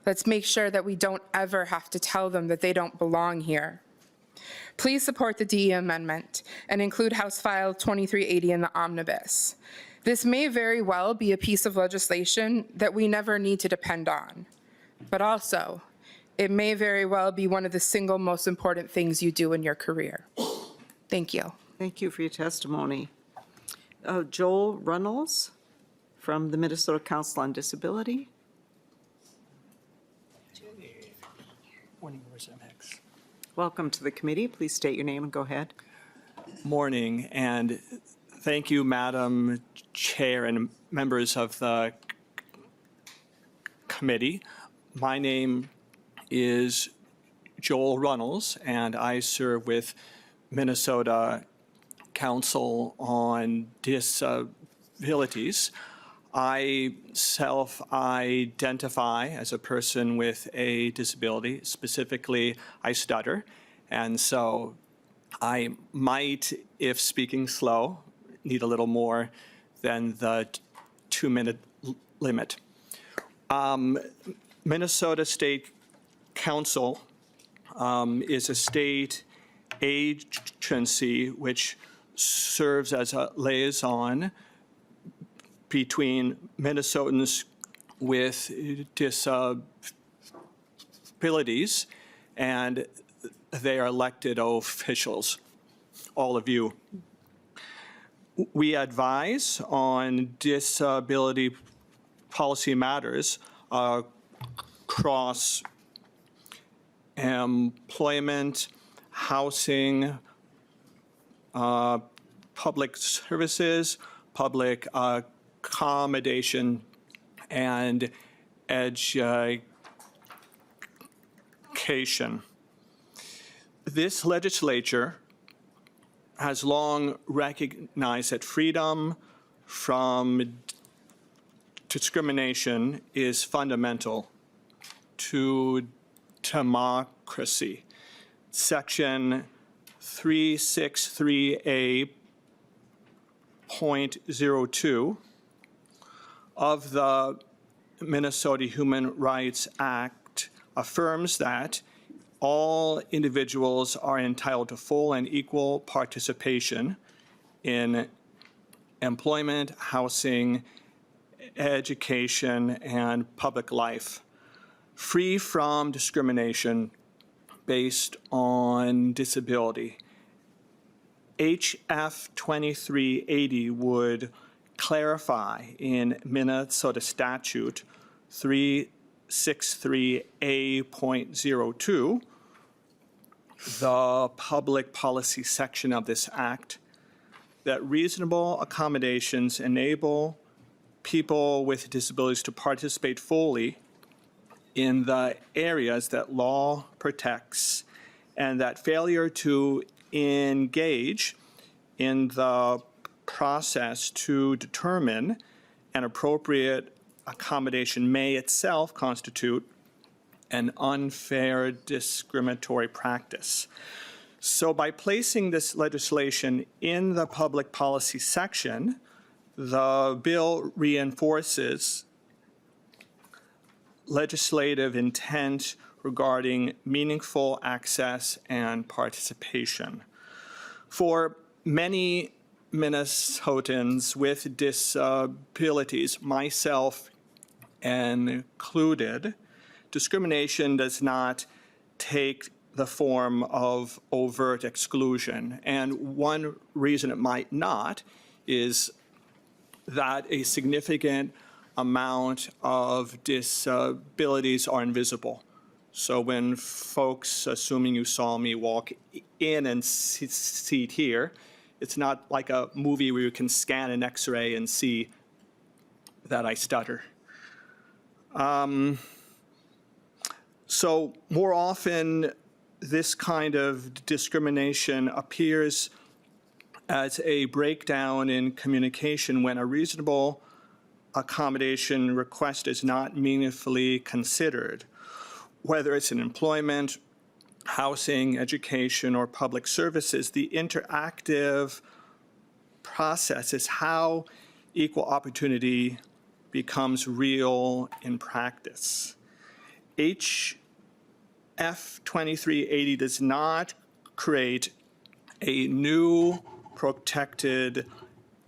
Let's make sure that we don't ever have to tell them that they don't belong here. Please support the DE amendment and include House File 2380 in the omnibus. This may very well be a piece of legislation that we never need to depend on, but also it may very well be one of the single most important things you do in your career. Thank you. Thank you for your testimony. Joel Runnels from the Minnesota Council on Disability. Hicks. Welcome to the committee. Please state your name and go ahead. Morning, and thank you, Madam Chair and members of the committee. My name is Joel Runnels, and I serve with Minnesota Council on Disabilities. I self-identify as a person with a disability. Specifically, I stutter, and so I might, if speaking slow, need a little more than the 2-minute limit. Minnesota State Council is a state agency which serves as a liaison between Minnesotans with disabilities and their elected officials, all of you. We advise on disability policy matters across employment, housing, public services, public accommodation, and education. This legislature has long recognized that freedom from discrimination is fundamental to democracy. Section 363A.02 of the Minnesota Human Rights Act affirms that all individuals are entitled to full and equal participation in employment, housing, education, and public life, free from discrimination based on disability. HF 2380 would clarify in Minnesota Statute 3 63A.02, the public policy section of this act, that reasonable accommodations enable people with disabilities to participate fully in the areas that law protects, and that failure to engage in the process to determine an appropriate accommodation may itself constitute an unfair discriminatory practice. So by placing this legislation in the public policy section, the bill reinforces legislative intent regarding meaningful access and participation. For many Minnesotans with disabilities, myself included, discrimination does not take the form of overt exclusion. And one reason it might not is that a significant amount of disabilities are invisible. So when folks, assuming you saw me walk in and seat here, it's not like a movie where you can scan an X-ray and see that I stutter. So more often, this kind of discrimination appears as a breakdown in communication when a reasonable accommodation request is not meaningfully considered. Whether it's in employment, housing, education, or public services, the interactive process is how equal opportunity becomes real in practice. HF 2380 does not create a new protected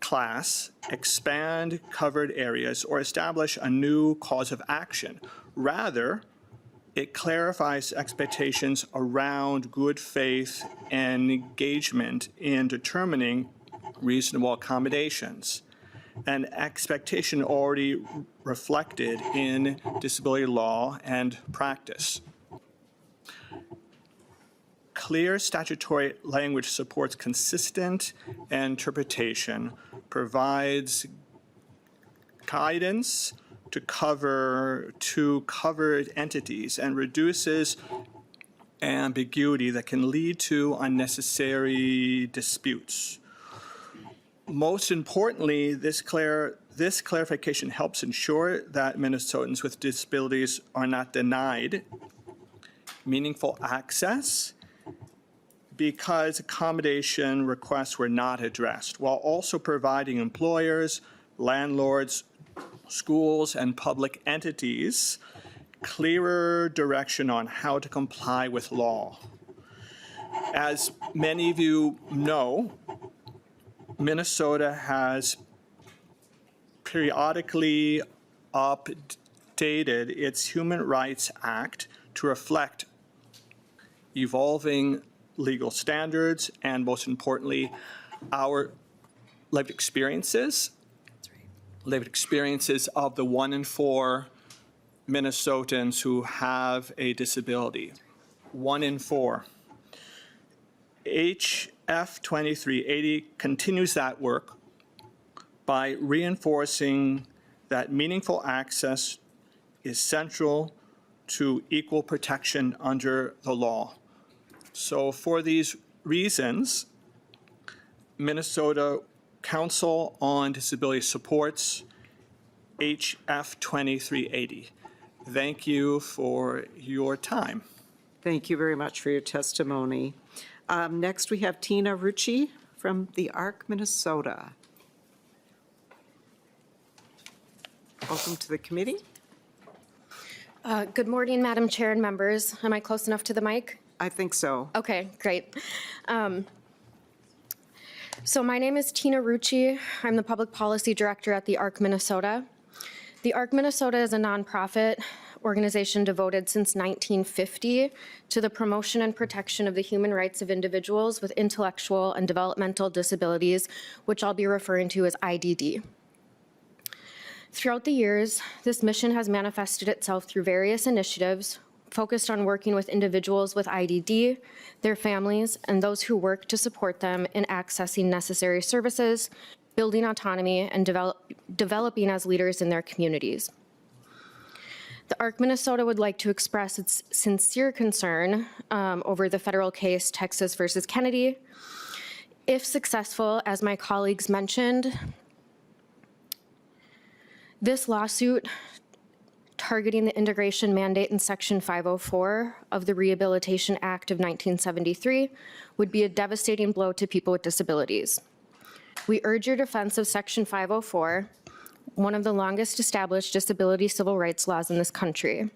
class, expand covered areas, or establish a new cause of action. Rather, it clarifies expectations around good faith and engagement in determining reasonable accommodations, an expectation already reflected in disability law and practice. Clear statutory language supports consistent interpretation, provides guidance to covered entities, and reduces ambiguity that can lead to unnecessary disputes. Most importantly, this clarification helps ensure that Minnesotans with disabilities are not denied meaningful access because accommodation requests were not addressed, while also providing employers, landlords, schools, and public entities clearer direction on how to comply with law. As many of you know, Minnesota has periodically updated its Human Rights Act to reflect evolving legal standards and, most importantly, our lived experiences. Lived experiences of the 1 in 4 Minnesotans who have a disability. 1 in 4. HF 2380 continues that work by reinforcing that meaningful access is central to equal protection under the law. So for these reasons, Minnesota Council on Disability supports HF 2380. Thank you for your time. Thank you very much for your testimony. Next, we have Tina Rucci from the ARC, Minnesota. Welcome to the committee. Good morning, Madam Chair and members. Am I close enough to the mic? I think so. Okay, great. So my name is Tina Rucci. I'm the Public Policy Director at the ARC Minnesota. The ARC Minnesota is a nonprofit organization devoted since 1950 to the promotion and protection of the human rights of individuals with intellectual and developmental disabilities, which I'll be referring to as IDD. Throughout the years, this mission has manifested itself through various initiatives focused on working with individuals with IDD, their families, and those who work to support them in accessing necessary services, building autonomy, and developing as leaders in their communities. The ARC Minnesota would like to express its sincere concern over the federal case Texas versus Kennedy. If successful, as my colleagues mentioned, this lawsuit targeting the integration mandate in Section 504 of the Rehabilitation Act of 1973 would be a devastating blow to people with disabilities. We urge your defense of Section 504, one of the longest established disability civil rights laws in this country.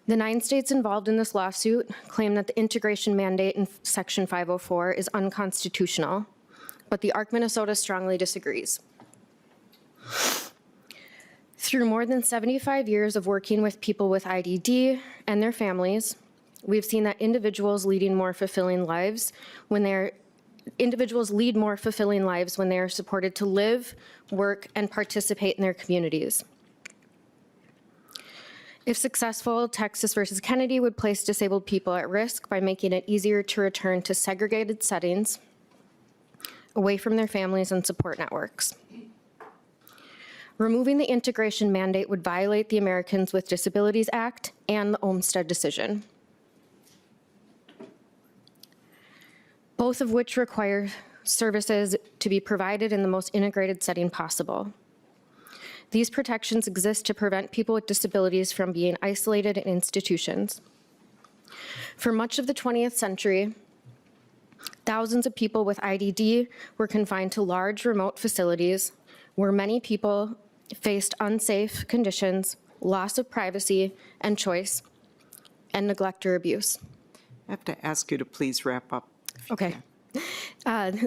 The 9 states involved in this lawsuit claim that the integration mandate in Section 504 is unconstitutional, but the ARC Minnesota strongly disagrees. Through more than 75 years of working with people with IDD and their families, we've seen that individuals lead more fulfilling lives when they are supported to live, work, and participate in their communities. If successful, Texas versus Kennedy would place disabled people at risk by making it easier to return to segregated settings, away from their families and support networks. Removing the integration mandate would violate the Americans with Disabilities Act and the Olmstead decision, both of which require services to be provided in the most integrated setting possible. These protections exist to prevent people with disabilities from being isolated in institutions. For much of the 20th century, thousands of people with IDD were confined to large remote facilities where many people faced unsafe conditions, loss of privacy and choice, and neglect or abuse. I have to ask you to please wrap up. Okay.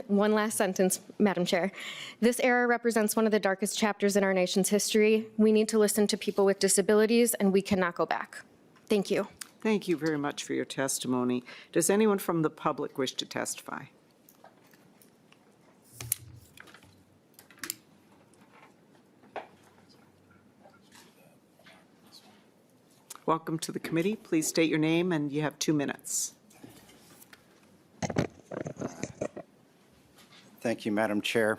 One last sentence, Madam Chair. This era represents one of the darkest chapters in our nation's history. We need to listen to people with disabilities, and we cannot go back. Thank you. Thank you very much for your testimony. Does anyone from the public wish to testify? Welcome to the committee. Please state your name, and you have 2 minutes. Thank you, Madam Chair.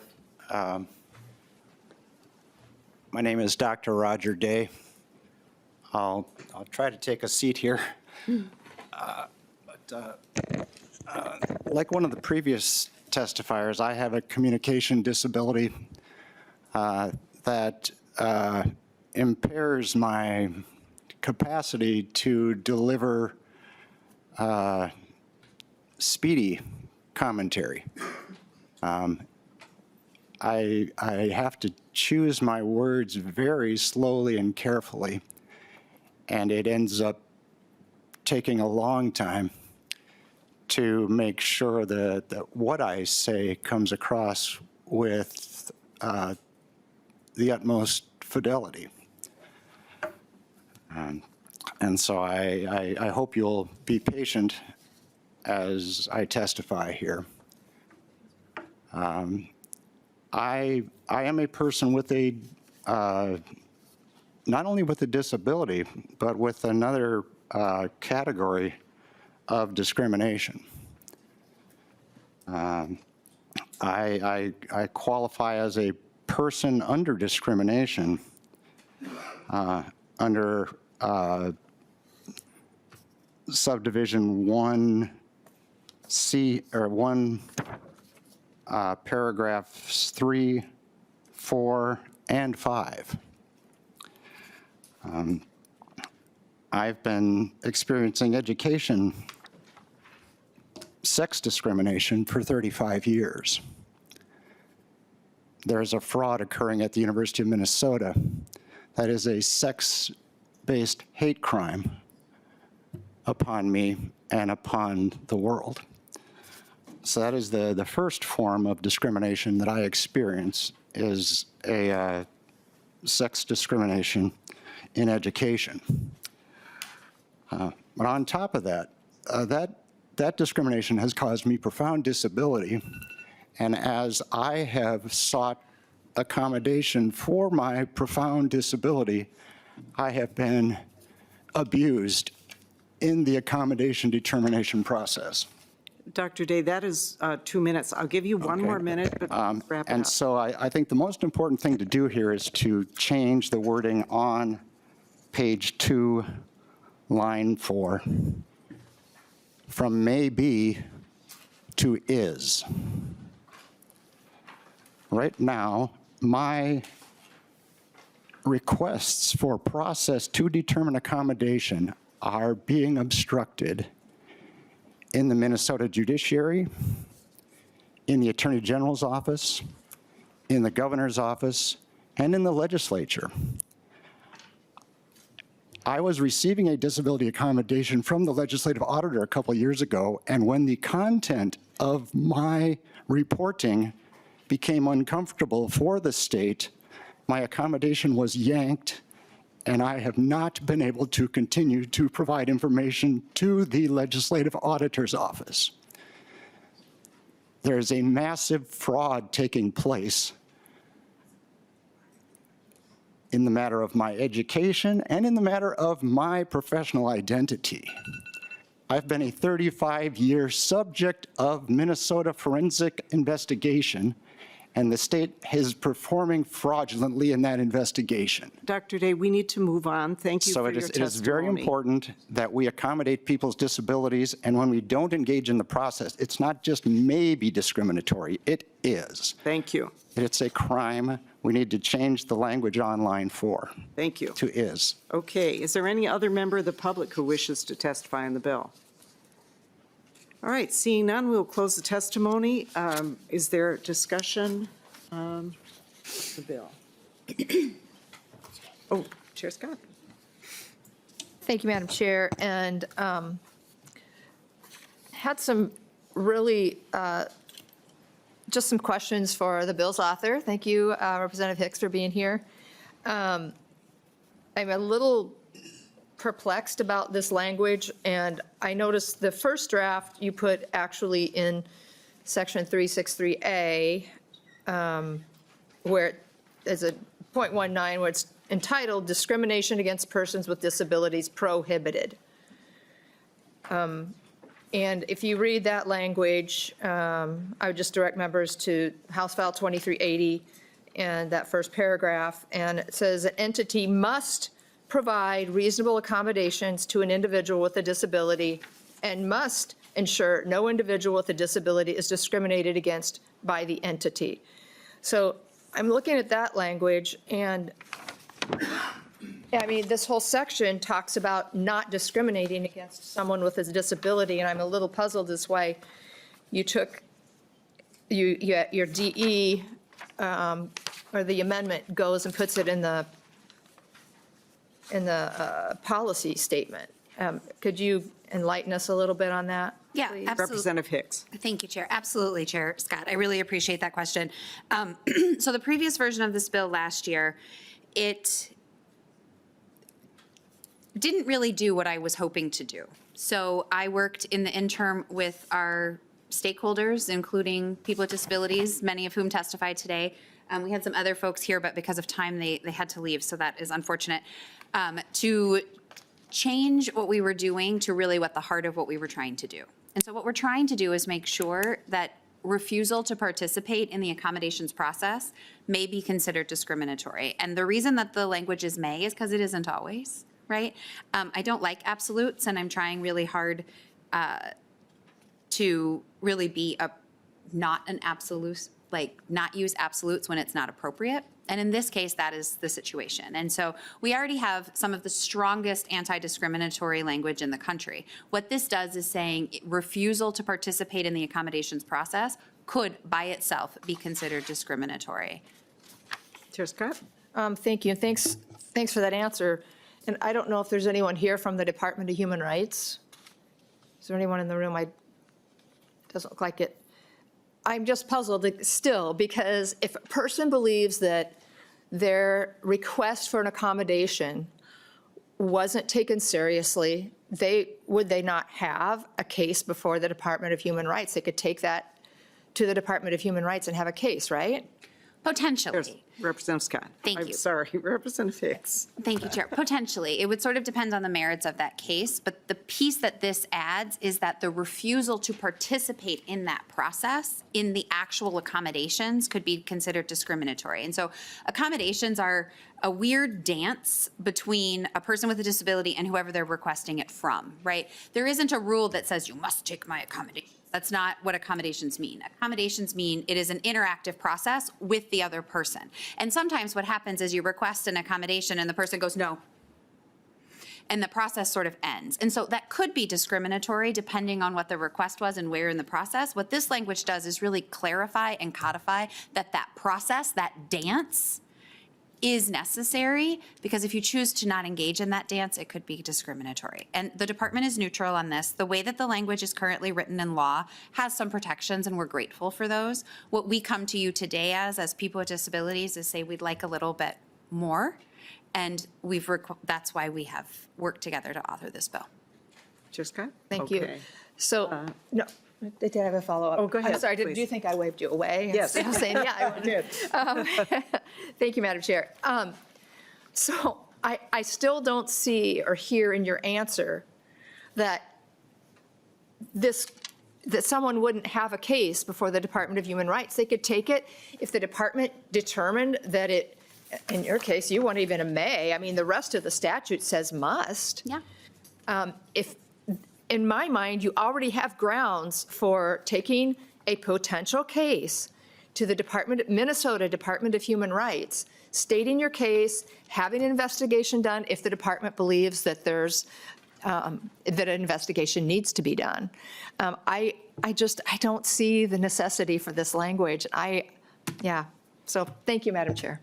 My name is Dr. Roger Day. I'll try to take a seat here. Like one of the previous testifiers, I have a communication disability that impairs my capacity to deliver speedy commentary. I have to choose my words very slowly and carefully, and it ends up taking a long time to make sure that what I say comes across with the utmost fidelity. And so I hope you'll be patient as I testify here. I am a person with a, not only with a disability, but with another category of discrimination. I qualify as a person under discrimination under subdivision 1C, or 1 paragraphs 3, 4, and 5. I've been experiencing education sex discrimination for 35 years. There is a fraud occurring at the University of Minnesota that is a sex-based hate crime upon me and upon the world. So that is the first form of discrimination that I experience, is a sex discrimination in education. But on top of that, that discrimination has caused me profound disability. And as I have sought accommodation for my profound disability, I have been abused in the accommodation determination process. Dr. Day, that is 2 minutes. I'll give you one more minute, but wrap it And up. so I think the most important thing to do here is to change the wording on page 2, line 4, from may be to is. Right now, my requests for process to determine accommodation are being obstructed in the Minnesota Judiciary, in the Attorney General's office, in the governor's office, and in the legislature. I was receiving a disability accommodation from the legislative auditor a couple years ago, and when the content of my reporting became uncomfortable for the state, my accommodation was yanked, and I have not been able to continue to provide information to the legislative auditor's office. There is a massive fraud taking place in the matter of my education and in the matter of my professional identity. I've been a 35-year subject of Minnesota forensic investigation, and the state is performing fraudulently in that investigation. Dr. Day, we need to move on. Thank you for your testimony. So it is very important that we accommodate people's disabilities, and when we don't engage in the process, it's not just maybe discriminatory, it is. Thank you. It's a crime. We need to change the language on line 4. Thank you. To is. Okay, is there any other member of the public who wishes to testify on the bill? All right, seeing none, we'll close the testimony. Is there discussion on the bill? Oh, Chair Scott. Thank you, Madam Chair, and had some really, just some questions for the bill's author. Thank you, Representative Hicks, for being here. I'm a little perplexed about this language, and I noticed the first draft you put actually in section 363A, where it is a .19, where it's entitled Discrimination Against Persons with Disabilities Prohibited. And if you read that language, I would just direct members to House File 2380 and that first paragraph, and it says an entity must provide reasonable accommodations to an individual with a disability and must ensure no individual with a disability is discriminated against by the entity. So I'm looking at that language, and I mean, this whole section talks about not discriminating against someone with a disability, and I'm a little puzzled as why you took your DE, or the amendment goes and puts it in the policy statement. Could you enlighten us a little bit on that? Yeah, please? absolutely. Representative Hicks. Thank you, Chair. Absolutely, Chair Scott. I really appreciate that question. So the previous version of this bill last year, it didn't really do what I was hoping to do. So I worked in the interim with our stakeholders, including people with disabilities, many of whom testified today. We had some other folks here, but because of time, they had to leave, so that is unfortunate. To change what we were doing to really what the heart of what we were trying to do. And so what we're trying to do is make sure that refusal to participate in the accommodations process may be considered discriminatory. And the reason that the language is may is because it isn't always, right? I don't like absolutes, and I'm trying really hard to really be not an absolute, like not use absolutes when it's not appropriate. And in this case, that is the situation. And so we already have some of the strongest anti-discriminatory language in the country. What this does is saying refusal to participate in the accommodations process could by itself be considered discriminatory. Chair Scott? Thank you, and thanks for that answer. And I don't know if there's anyone here from the Department of Human Rights. Is there anyone in the room? Doesn't look like it. I'm just puzzled still, because if a person believes that their request for an accommodation wasn't taken seriously, would they not have a case before the Department of Human Rights? They could take that to the Department of Human Rights and have a case, right? Potentially. Representative Scott. Thank I'm you. sorry, Representative Hicks. Thank you, Chair. Potentially. It would sort of depend on the merits of that case, but the piece that this adds is that the refusal to participate in that process, in the actual accommodations, could be considered discriminatory. And so accommodations are a weird dance between a person with a disability and whoever they're requesting it from, right? There isn't a rule that says you must take my accommodation. That's not what accommodations mean. Accommodations mean it is an interactive process with the other person. And sometimes what happens is you request an accommodation and the person goes, no. And the process sort of ends. And so that could be discriminatory depending on what the request was and where in the process. What this language does is really clarify and codify that that process, that dance, is necessary, because if you choose to not engage in that dance, it could be discriminatory. And the department is neutral on this. The way that the language is currently written in law has some protections, and we're grateful for those. What we come to you today as people with disabilities, is say we'd like a little bit more, and that's why we have worked together to author this bill. Jessica? Thank you. So, no, did I have a follow-up? Oh, go ahead, I'm sorry, do please. you think I waved you away? Yes. I'm saying, yeah, I did. Thank you, Madam Chair. So I still don't see or hear in your answer that someone wouldn't have a case before the Department of Human Rights. They could take it if the department determined that it, in your case, you weren't even a may. I mean, the rest of the statute says must. Yeah. If, in my mind, you already have grounds for taking a potential case to the Minnesota Department of Human Rights, stating your case, having an investigation done if the department believes that there's, that an investigation needs to be done. I don't see the necessity for this language. So thank you, Madam Chair.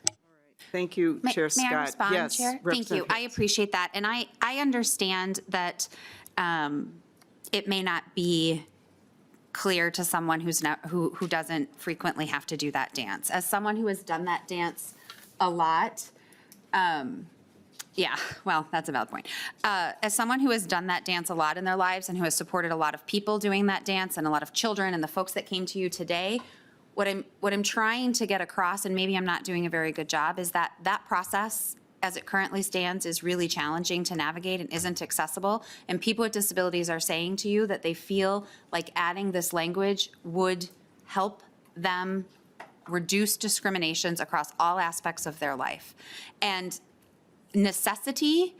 Thank you, Chair Scott. May I respond, Yes, Chair? Thank you. Representative I appreciate that. And I understand that it may not be clear to someone who doesn't frequently have to do that dance. As someone who has done that dance a lot, yeah, well, that's a valid point. As someone who has done that dance a lot in their lives and who has supported a lot of people doing that dance and a lot of children and the folks that came to you today, what I'm trying to get across, and maybe I'm not doing a very good job, is that that process, as it currently stands, is really challenging to navigate and isn't accessible. And people with disabilities are saying to you that they feel like adding this language would help them reduce discriminations across all aspects of their life. And necessity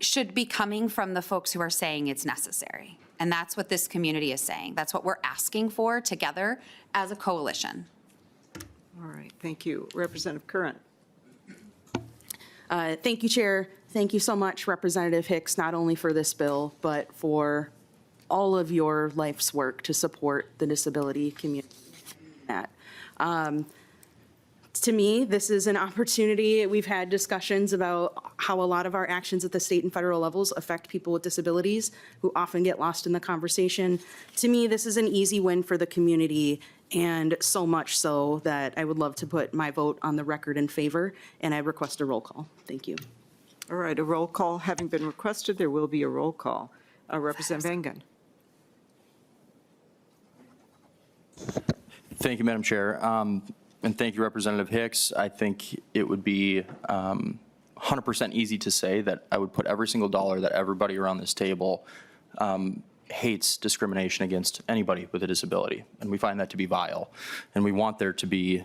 should be coming from the folks who are saying it's necessary. And that's what this community is saying. That's what we're asking for together as a coalition. All right, thank you. Representative Curran. Thank you, Chair. Thank you so much, Representative Hicks, not only for this bill, but for all of your life's work to support the disability community. To me, this is an opportunity. We've had discussions about how a lot of our actions at the state and federal levels affect people with disabilities who often get lost in the conversation. To me, this is an easy win for the community, and so much so that I would love to put my vote on the record in favor, and I request a roll call. Thank you. All right, a roll call having been requested, there will be a roll call. Representative Engen. Thank you, Madam Chair. And thank you, Representative Hicks. I think it would be 100% easy to say that I would put every single dollar that everybody around this table hates discrimination against anybody with a disability. And we find that to be vile. And we want there to be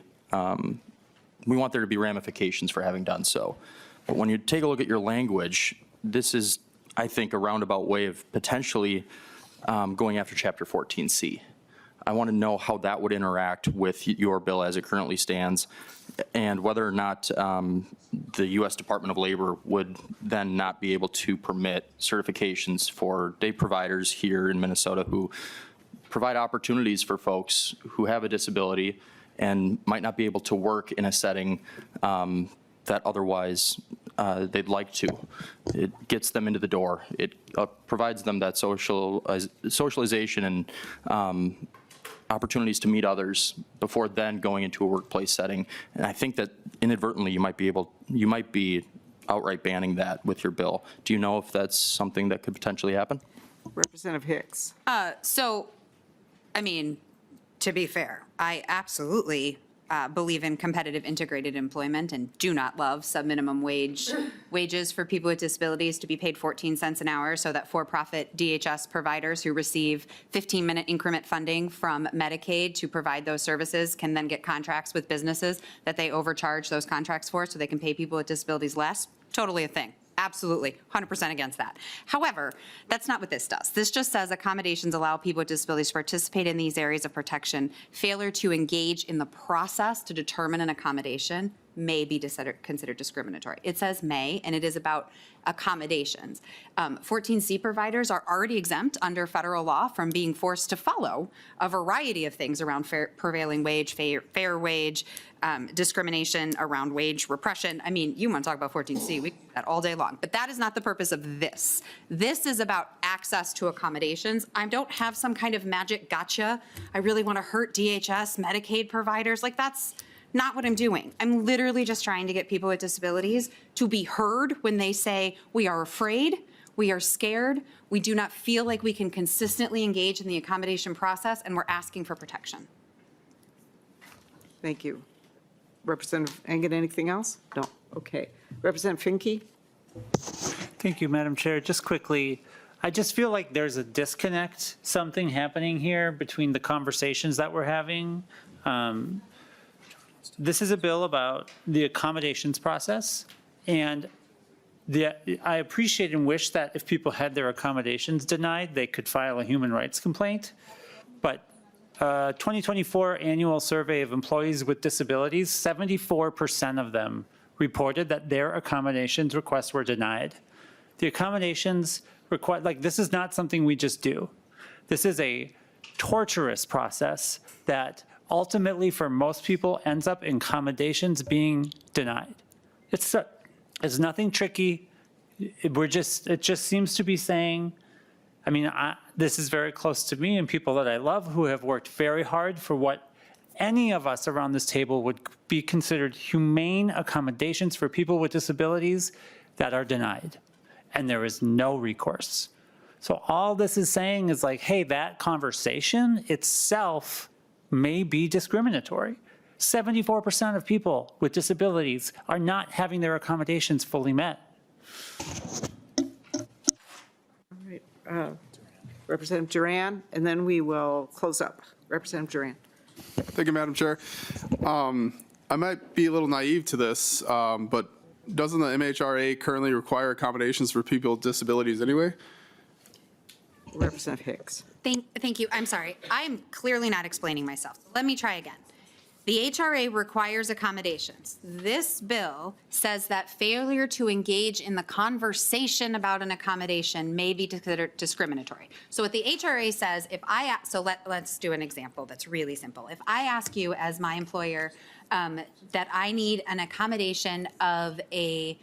ramifications for having done so. But when you take a look at your language, this is, I think, a roundabout way of potentially going after Chapter 14C. I want to know how that would interact with your bill as it currently stands, and whether or not the U.S. Department of Labor would then not be able to permit certifications for day providers here in Minnesota who provide opportunities for folks who have a disability and might not be able to work in a setting that otherwise they'd like to. It gets them into the door. It provides them that socialization and opportunities to meet others before then going into a workplace setting. And I think that inadvertently you might be outright banning that with your bill. Do you know if that's something that could potentially happen? Representative Hicks. So, I mean, to be fair. I absolutely believe in competitive integrated employment and do not love subminimum wages for people with disabilities to be paid 14 cents an hour so that for-profit DHS providers who receive 15-minute increment funding from Medicaid to provide those services can then get contracts with businesses that they overcharge those contracts for so they can pay people with disabilities less. Totally a thing. Absolutely, 100% against that. However, that's not what this does. This just says accommodations allow people with disabilities to participate in these areas of protection. Failure to engage in the process to determine an accommodation may be considered discriminatory. It says may, and it is about accommodations. 14C providers are already exempt under federal law from being forced to follow a variety of things around prevailing wage, fair wage, discrimination around wage repression. I mean, you want to talk about 14C, we can do that all day long, but that is not the purpose of this. This is about access to accommodations. I don't have some kind of magic gotcha. I really want to hurt DHS, Medicaid providers. Like, that's not what I'm doing. I'm literally just trying to get people with disabilities to be heard when they say, we are afraid, we are scared, we do not feel like we can consistently engage in the accommodation process, and we're asking for protection. Thank you. Representative Engen, anything else? No. Okay. Representative Finke? Thank you, Madam Chair. Just quickly, I just feel like there's a disconnect, something happening here between the conversations that we're having. This is a bill about the accommodations process, and I appreciate and wish that if people had their accommodations denied, they could file a human rights complaint. But 2024 annual survey of employees with disabilities, 74% of them reported that their accommodations requests were denied. The accommodations request, like, this is not something we just do. This is a torturous process that ultimately for most people ends up in accommodations being denied. It's nothing tricky. It just seems to be saying, I mean, this is very close to me and people that I love who have worked very hard for what any of us around this table would be considered humane accommodations for people with disabilities that are denied. And there is no recourse. So all this is saying is like, hey, that conversation itself may be discriminatory. 74% of people with disabilities are not having their accommodations fully met. All right. Representative Duran, and then we will close up. Representative Duran. Thank you, Madam Chair. I might be a little naive to this, but doesn't the MHRA currently require accommodations for people with disabilities anyway? Representative Hicks. Thank you. I'm sorry. I am clearly not explaining myself. Let me try again. The HRA requires accommodations. This bill says that failure to engage in the conversation about an accommodation may be considered discriminatory. So what the HRA says, let's do an example that's really simple. If I ask you as my employer that I need an accommodation of a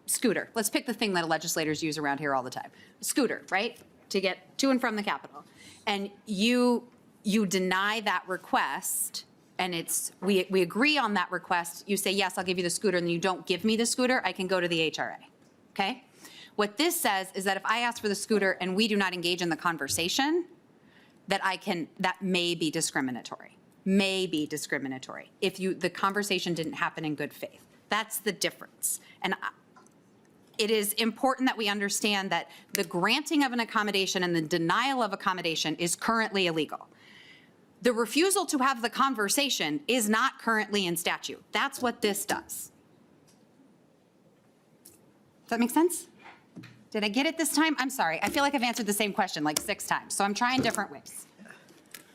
scooter. Let's pick the thing that legislators use around here all the time. Scooter, right? To get to and from the Capitol. And you deny that request, and we agree on that request. You say, yes, I'll give you the scooter, and you don't give me the scooter, I can go to the HRA, okay? What this says is that if I ask for the scooter and we do not engage in the conversation, that may be discriminatory. May be discriminatory if the conversation didn't happen in good faith. That's the difference. And it is important that we understand that the granting of an accommodation and the denial of accommodation is currently illegal. The refusal to have the conversation is not currently in statute. That's what this does. Does that make sense? Did I get it this time? I'm sorry. I feel like I've answered the same question like 6 times, so I'm trying different ways.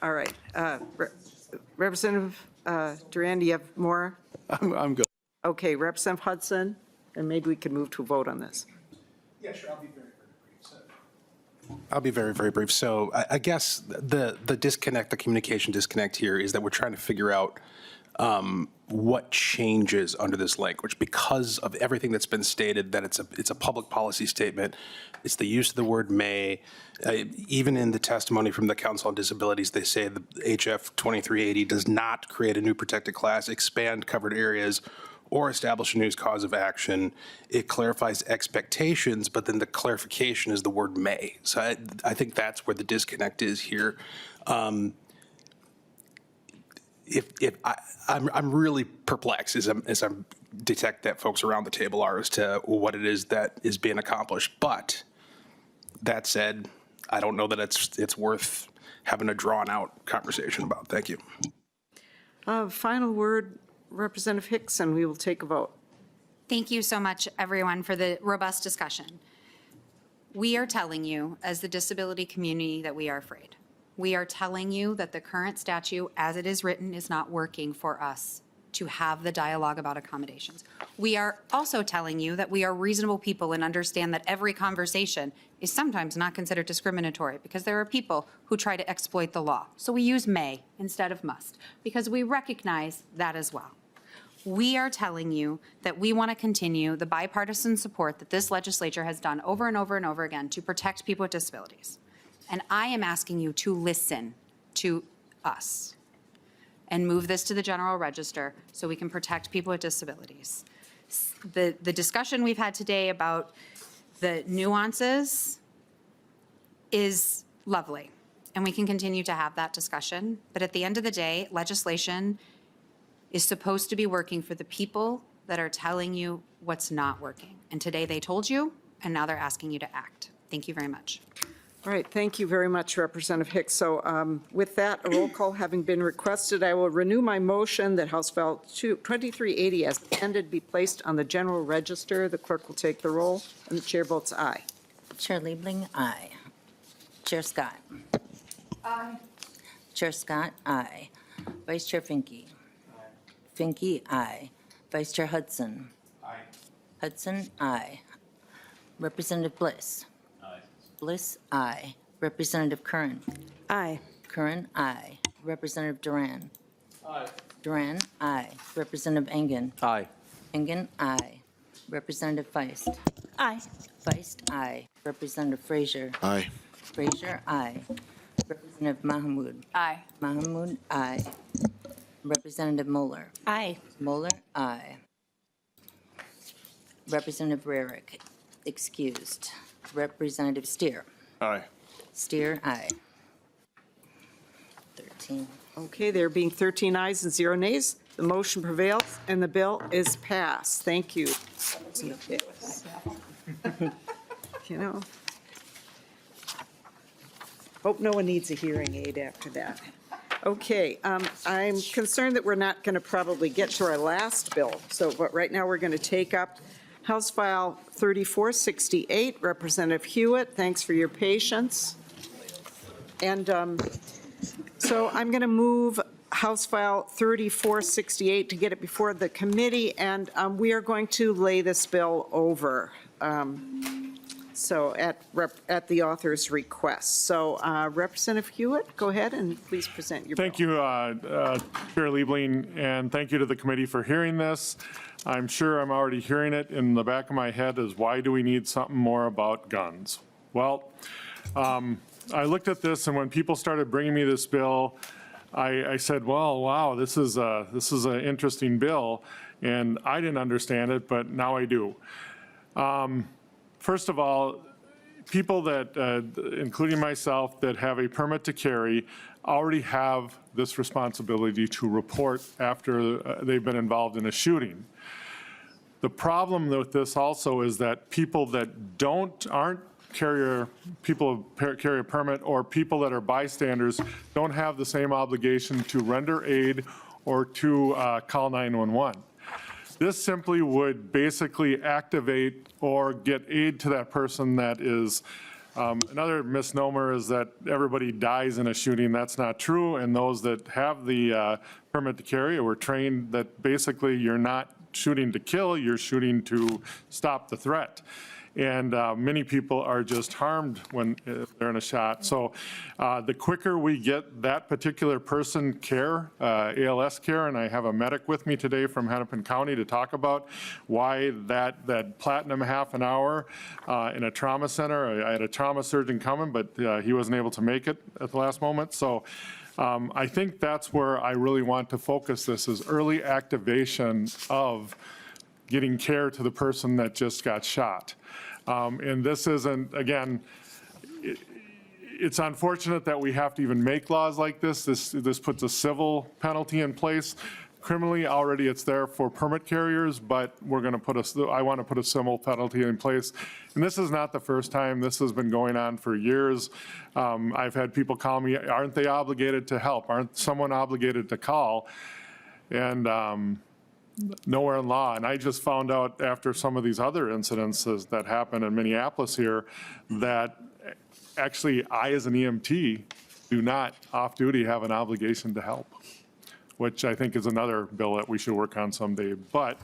All right. Representative Duran, do you have more? I'm good. Okay, Representative Hudson, and maybe we can move to a vote on this. Yeah, sure. I'll be very, very brief. So I guess the disconnect, the communication disconnect here is that we're trying to figure out what changes under this language because of everything that's been stated, that it's a public policy statement. It's the use of the word may. Even in the testimony from the Council on Disabilities, they say the HF 2380 does not create a new protected class, expand covered areas, or establish a new cause of action. It clarifies expectations, but then the clarification is the word may. So I think that's where the disconnect is here. I'm really perplexed as I detect that folks around the table are as to what it is that is being accomplished. But that said, I don't know that it's worth having a drawn-out conversation about. Thank you. Final word, Representative Hicks, and we will take a vote. Thank you so much, everyone, for the robust discussion. We are telling you, as the disability community, that we are afraid. We are telling you that the current statute, as it is written, is not working for us to have the dialogue about accommodations. We are also telling you that we are reasonable people and understand that every conversation is sometimes not considered discriminatory because there are people who try to exploit the law. So we use may instead of must because we recognize that as well. We are telling you that we want to continue the bipartisan support that this legislature has done over and over and over again to protect people with disabilities. And I am asking you to listen to us and move this to the General Register so we can protect people with disabilities. The discussion we've had today about the nuances is lovely, and we can continue to have that discussion. But at the end of the day, legislation is supposed to be working for the people that are telling you what's not working. And today they told you, and now they're asking you to act. Thank you very much. All right, thank you very much, Representative Hicks. So with that, a roll call having been requested, I will renew my motion that House File 2380 as amended be placed on the General Register. The clerk will take the roll, and the chair votes aye. Chair Liebling, aye. Chair Scott. Aye. Chair Scott, aye. Vice Chair Finke. Aye. Finke, aye. Vice Chair Hudson. Aye. Hudson, aye. Representative Bliss. Aye. Bliss, aye. Representative Curran. Aye. Curran, aye. Representative Duran. Aye. Duran, aye. Representative Engen. Aye. Engen, aye. Representative Feist. Aye. Feist, aye. Representative Frazier. Aye. Frazier, aye. Representative Mahmoud. Aye. Mahmoud, aye. Representative Moeller. Aye. Moeller, aye. Representative Rarick, excused. Representative Steer. Aye. Steer, aye. 13. Okay, there being 13 ayes and 0 nays, the motion prevails and the bill is passed. Thank you. You know, hope no one needs a hearing aid after that. Okay, I'm concerned that we're not going to probably get to our last bill. So, but right now we're going to take up House File 3468, Representative Huot. Thanks for your patience. And so I'm going to move House File 3468 to get it before the committee, and we are going to lay this bill over. So at the author's request. So Representative Huot, go ahead and please present your bill. Thank you, Chair Liebling, and thank you to the committee for hearing this. I'm sure I'm already hearing it in the back of my head is why do we need something more about guns? Well, I looked at this, and when people started bringing me this bill, I said, well, wow, this is an interesting bill, and I didn't understand it, but now I do. First of all, people that, including myself, that have a permit to carry already have this responsibility to report after they've been involved in a shooting. The problem with this also is that people that aren't people who carry a permit or people that are bystanders don't have the same obligation to render aid or to call 911. This simply would basically activate or get aid to that person that is, another misnomer is that everybody dies in a shooting. That's not true. And those that have the permit to carry were trained that basically you're not shooting to kill, you're shooting to stop the threat. And many people are just harmed when they're in a shot. So the quicker we get that particular person care, ALS care, and I have a medic with me today from Hennepin County to talk about why that platinum half an hour in a trauma center. I had a trauma surgeon coming, but he wasn't able to make it at the last moment. So I think that's where I really want to focus this is early activation of getting care to the person that just got shot. And this isn't, again, it's unfortunate that we have to even make laws like this. This puts a civil penalty in place. Criminally, already it's there for permit carriers, but we're going to I want to put a civil penalty in place. And this is not the first time. This has been going on for years. I've had people call me, aren't they obligated to help? Aren't someone obligated to call? And nowhere in law. And I just found out after some of these other incidences that happened in Minneapolis here that actually I, as an EMT, do not off-duty have an obligation to help, which I think is another bill that we should work on someday. But,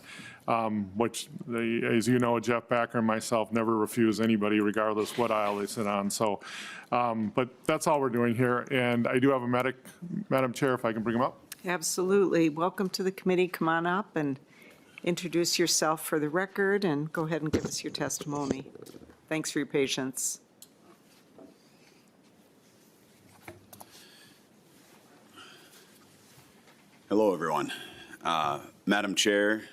as you know, Jeff Backer and myself never refuse anybody regardless what aisle they sit on. So, but that's all we're doing here. And I do have a medic, Madam Chair, if I can bring him up. Absolutely. Welcome to the committee. Come on up and introduce yourself for the record and go ahead and give us your testimony. Thanks for your patience. Hello, everyone. Madam Chair,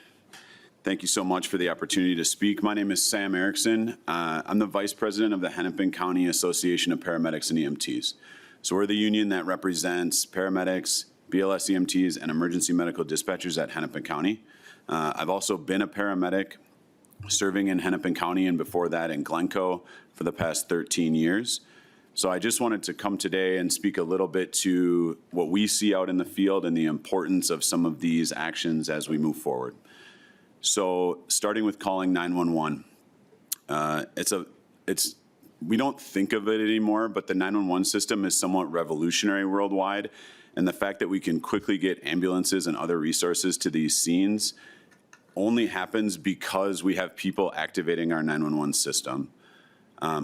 thank you so much for the opportunity to speak. My name is Sam Erickson. I'm the Vice President of the Hennepin County Association of Paramedics and EMTs. So we're the union that represents paramedics, BLS EMTs, and emergency medical dispatchers at Hennepin County. I've also been a paramedic serving in Hennepin County and before that in Glencoe for the past 13 years. So I just wanted to come today and speak a little bit to what we see out in the field and the importance of some of these actions as we move forward. So starting with calling 911, we don't think of it anymore, but the 911 system is somewhat revolutionary worldwide. And the fact that we can quickly get ambulances and other resources to these scenes only happens because we have people activating our 911 system.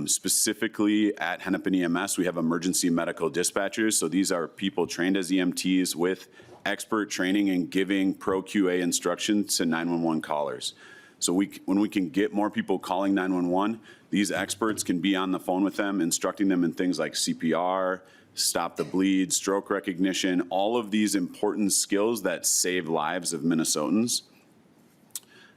Specifically at Hennepin EMS, we have emergency medical dispatchers. So these are people trained as EMTs with expert training in giving pro QA instruction to 911 callers. So when we can get more people calling 911, these experts can be on the phone with them, instructing them in things like CPR, stop the bleed, stroke recognition, all of these important skills that save lives of Minnesotans.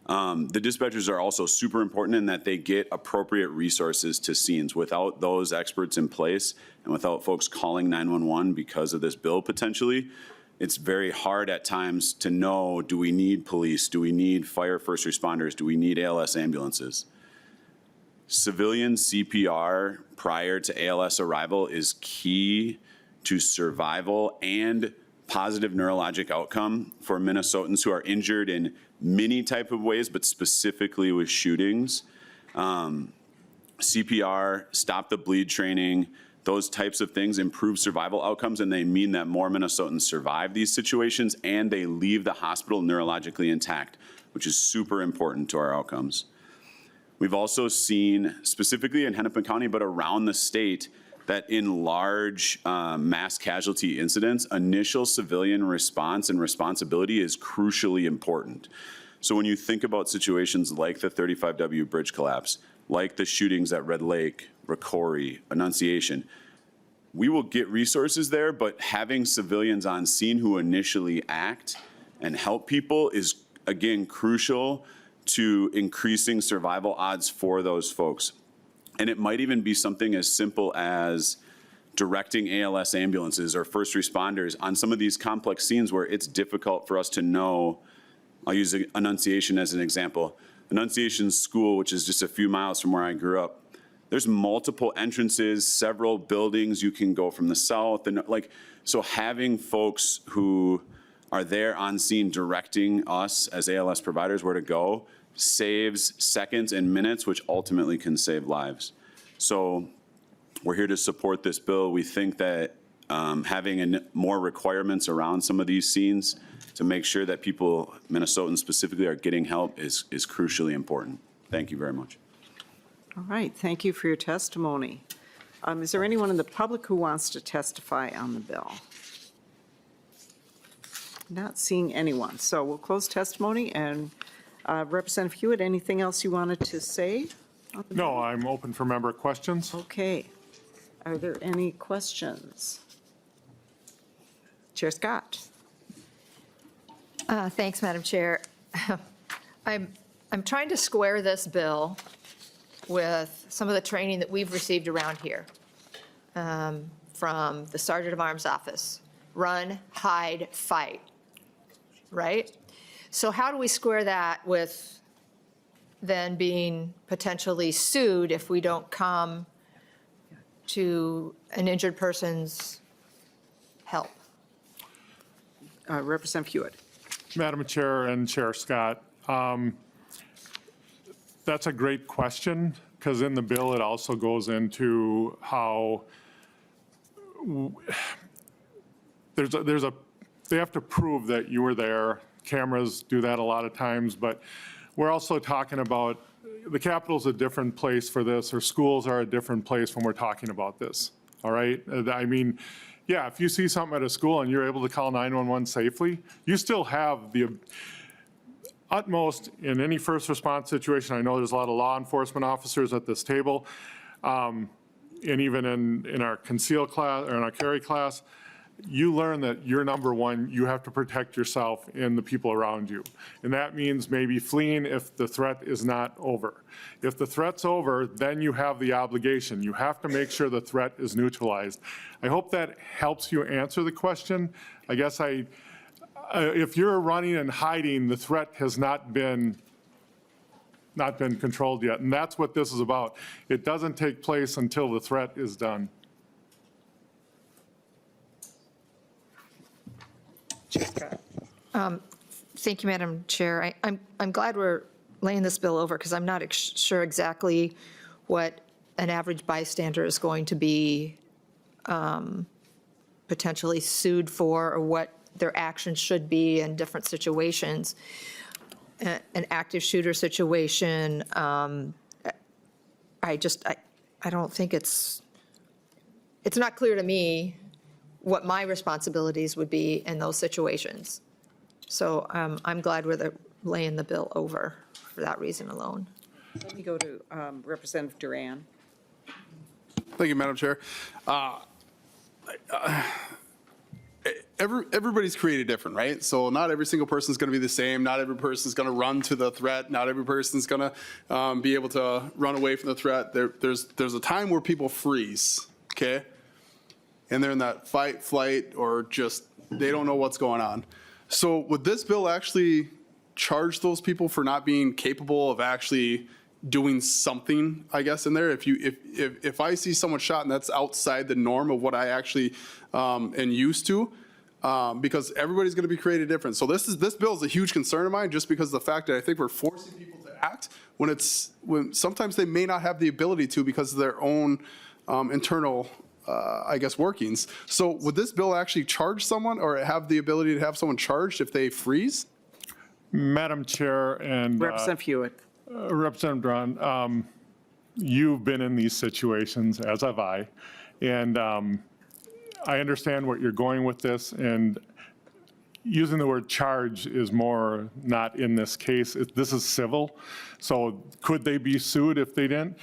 The dispatchers are also super important in that they get appropriate resources to scenes. Without those experts in place and without folks calling 911 because of this bill potentially, it's very hard at times to know, do we need police? Do we need fire first responders? Do we need ALS ambulances? Civilian CPR prior to ALS arrival is key to survival and positive neurologic outcome for Minnesotans who are injured in many type of ways, but specifically with shootings. CPR, stop the bleed training, those types of things improve survival outcomes, and they mean that more Minnesotans survive these situations and they leave the hospital neurologically intact, which is super important to our outcomes. We've also seen, specifically in Hennepin County, but around the state, that in large mass casualty incidents, initial civilian response and responsibility is crucially important. So when you think about situations like the 35W bridge collapse, like the shootings at Red Lake, Rocori, Annunciation, we will get resources there, but having civilians on scene who initially act and help people is, again, crucial to increasing survival odds for those folks. And it might even be something as simple as directing ALS ambulances or first responders on some of these complex scenes where it's difficult for us to know. I'll use Annunciation as an example. Annunciation School, which is just a few miles from where I grew up, there's multiple entrances, several buildings. You can go from the south and so having folks who are there on scene directing us as ALS providers where to go saves seconds and minutes, which ultimately can save lives. So we're here to support this bill. We think that having more requirements around some of these scenes to make sure that people, Minnesotans specifically, are getting help is crucially important. Thank you very much. All right, thank you for your testimony. Is there anyone in the public who wants to testify on the bill? Not seeing anyone, so we'll close testimony. And Representative Huot, anything else you wanted to say? No, I'm open for member questions. Okay. Are there any questions? Chair Scott. Thanks, Madam Chair. I'm trying to square this bill with some of the training that we've received around here. from the Sergeant of Arms office. Run, hide, fight, right? So how do we square that with then being potentially sued if we don't come to an injured person's help? Representative Huot. Madam Chair and Chair Scott, that's a great question, because in the bill, it also goes into how they have to prove that you were there. Cameras do that a lot of times, but we're also talking about, the Capitol's a different place for this, or schools are a different place when we're talking about this, all right? I mean, yeah, if you see something at a school and you're able to call 911 safely, you still have the utmost in any first response situation. I know there's a lot of law enforcement officers at this table, and even in our conceal class, or in our carry class, you learn that you're number one, you have to protect yourself and the people around you. And that means maybe fleeing if the threat is not over. If the threat's over, then you have the obligation. You have to make sure the threat is neutralized. I hope that helps you answer the question. I guess if you're running and hiding, the threat has not been controlled yet. And that's what this is about. It doesn't take place until the threat is done. Thank you, Madam Chair. I'm glad we're laying this bill over, because I'm not sure exactly what an average bystander is going to be potentially sued for, or what their actions should be in different situations. An active shooter situation, I don't think it's not clear to me what my responsibilities would be in those situations. So I'm glad we're laying the bill over for that reason alone. Let me go to Representative Duran. Thank you, Madam Chair. Everybody's created different, right? So not every single person is going to be the same. Not every person is going to run to the threat. Not every person is going to be able to run away from the threat. There's a time where people freeze, okay? And they're in that fight, flight, or just they don't know what's going on. So would this bill actually charge those people for not being capable of actually doing something, I guess, in there? If I see someone shot and that's outside the norm of what I actually am used to, because everybody's going to be created different. So this bill is a huge concern of mine, just because of the fact that I think we're forcing people to act when sometimes they may not have the ability to because of their own internal I guess, workings. So would this bill actually charge someone, or have the ability to have someone charged if they freeze? Madam Chair and Representative Hewitt. Representative Duran, you've been in these situations, as have I, and I understand what you're going with this, and using the word charge is more not in this case. This is civil, so could they be sued if they didn't?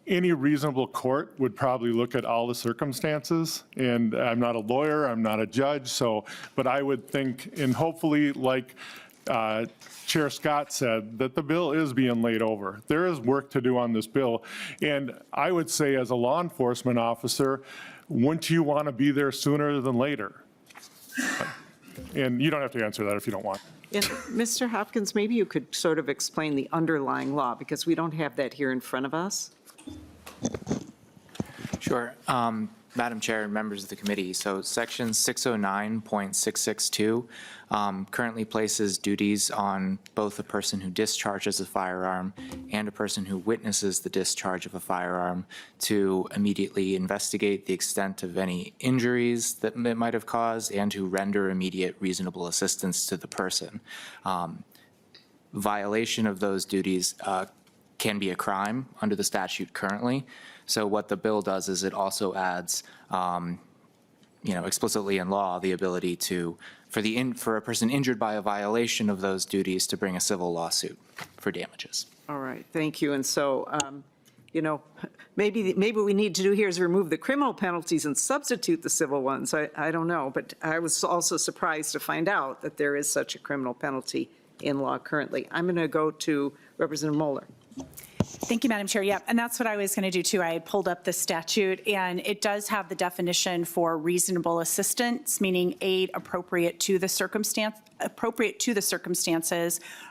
Any reasonable court would probably look at all the circumstances, and I'm not a lawyer, I'm not a judge, but I would think, and hopefully, like Chair Scott said, that the bill is being laid over. There is work to do on this bill, and I would say, as a law enforcement officer, wouldn't you want to be there sooner than later? And you don't have to answer that if you don't want. And Mr. Hopkins, maybe you could sort of explain the underlying law, because we don't have that here in front of us. Sure. Madam Chair and members of the committee, so Section 609.662 currently places duties on both a person who discharges a firearm and a person who witnesses the discharge of a firearm to immediately investigate the extent of any injuries that it might have caused and to render immediate reasonable assistance to the person. Violation of those duties can be a crime under the statute currently. So what the bill does is it also adds, explicitly in law, the ability for a person injured by a violation of those duties to bring a civil lawsuit for damages. All right, thank you. And so, maybe what we need to do here is remove the criminal penalties and substitute the civil ones. I don't know, but I was also surprised to find out that there is such a criminal penalty in law currently. I'm going to go to Representative Moeller. Thank you, Madam Chair. Yep, and that's what I was going to do too. I had pulled up the statute, and it does have the definition for reasonable assistance, meaning aid appropriate to the circumstances.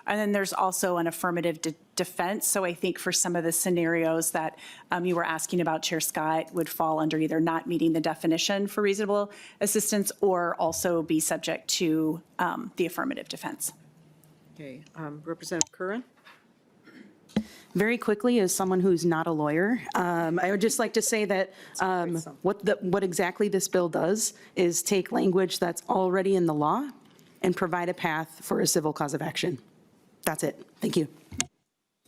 And then there's also an affirmative defense. So I think for some of the scenarios that you were asking about, Chair Scott, would fall under either not meeting the definition for reasonable assistance or also be subject to the affirmative defense. Okay, Representative Curran? Very quickly, as someone who's not a lawyer, I would just like to say that what exactly this bill does is take language that's already in the law and provide a path for a civil cause of action. That's it. Thank you.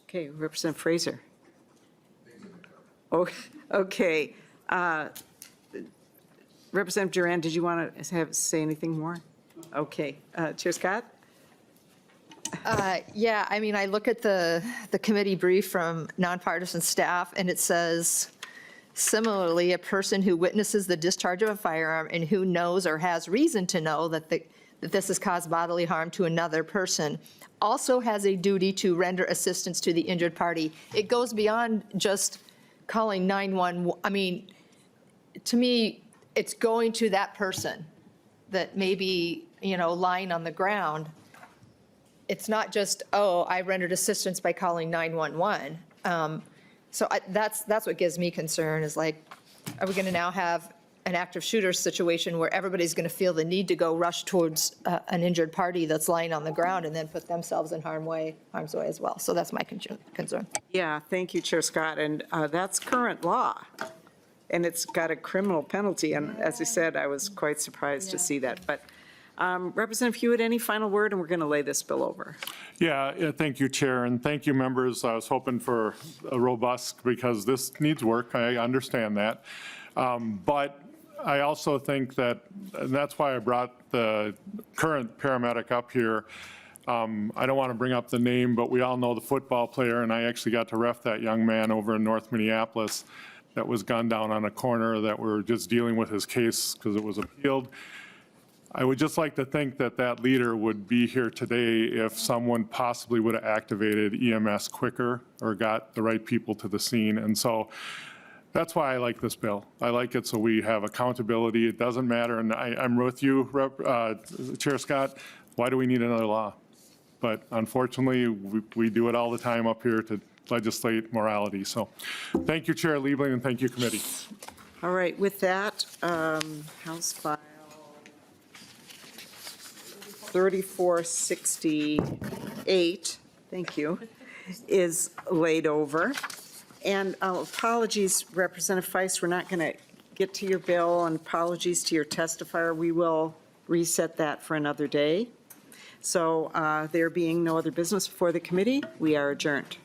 Okay, Representative Fraser. Oh, okay. Representative Duran, did you want to say anything more? Okay. Chair Scott? Yeah, I mean, I look at the committee brief from nonpartisan staff, and it says, similarly, a person who witnesses the discharge of a firearm and who knows or has reason to know that this has caused bodily harm to another person also has a duty to render assistance to the injured party. It goes beyond just calling 911. I mean, to me, it's going to that person that may be, lying on the ground. It's not just, oh, I rendered assistance by calling 911. So that's what gives me concern is like, are we going to now have an active shooter situation where everybody's going to feel the need to go rush towards an injured party that's lying on the ground and then put themselves in harm's way as well? So that's my concern. Yeah, thank you, Chair Scott. And that's current law. And it's got a criminal penalty. And as I said, I was quite surprised to see that. But Representative Huot, any final word? And we're going to lay this bill over. Yeah, thank you, Chair, and thank you, members. I was hoping for a robust, because this needs work. I understand that. But I also think that, and that's why I brought the current paramedic up here. I don't want to bring up the name, but we all know the football player, and I actually got to ref that young man over in North Minneapolis that was gunned down on a corner that we're just dealing with his case because it was appealed. I would just like to think that that leader would be here today if someone possibly would have activated EMS quicker or got the right people to the scene. And so that's why I like this bill. I like it so we have accountability. It doesn't matter, and I'm with you, Chair Scott. Why do we need another law? But unfortunately, we do it all the time up here to legislate morality. So thank you, Chair Liebling, and thank you, committee. All right, with that, House File 3468, thank you, is laid over. And apologies, Representative Feist, we're not going to get to your bill, and apologies to your testifier. We will reset that for another day. So there being no other business before the committee, we are adjourned.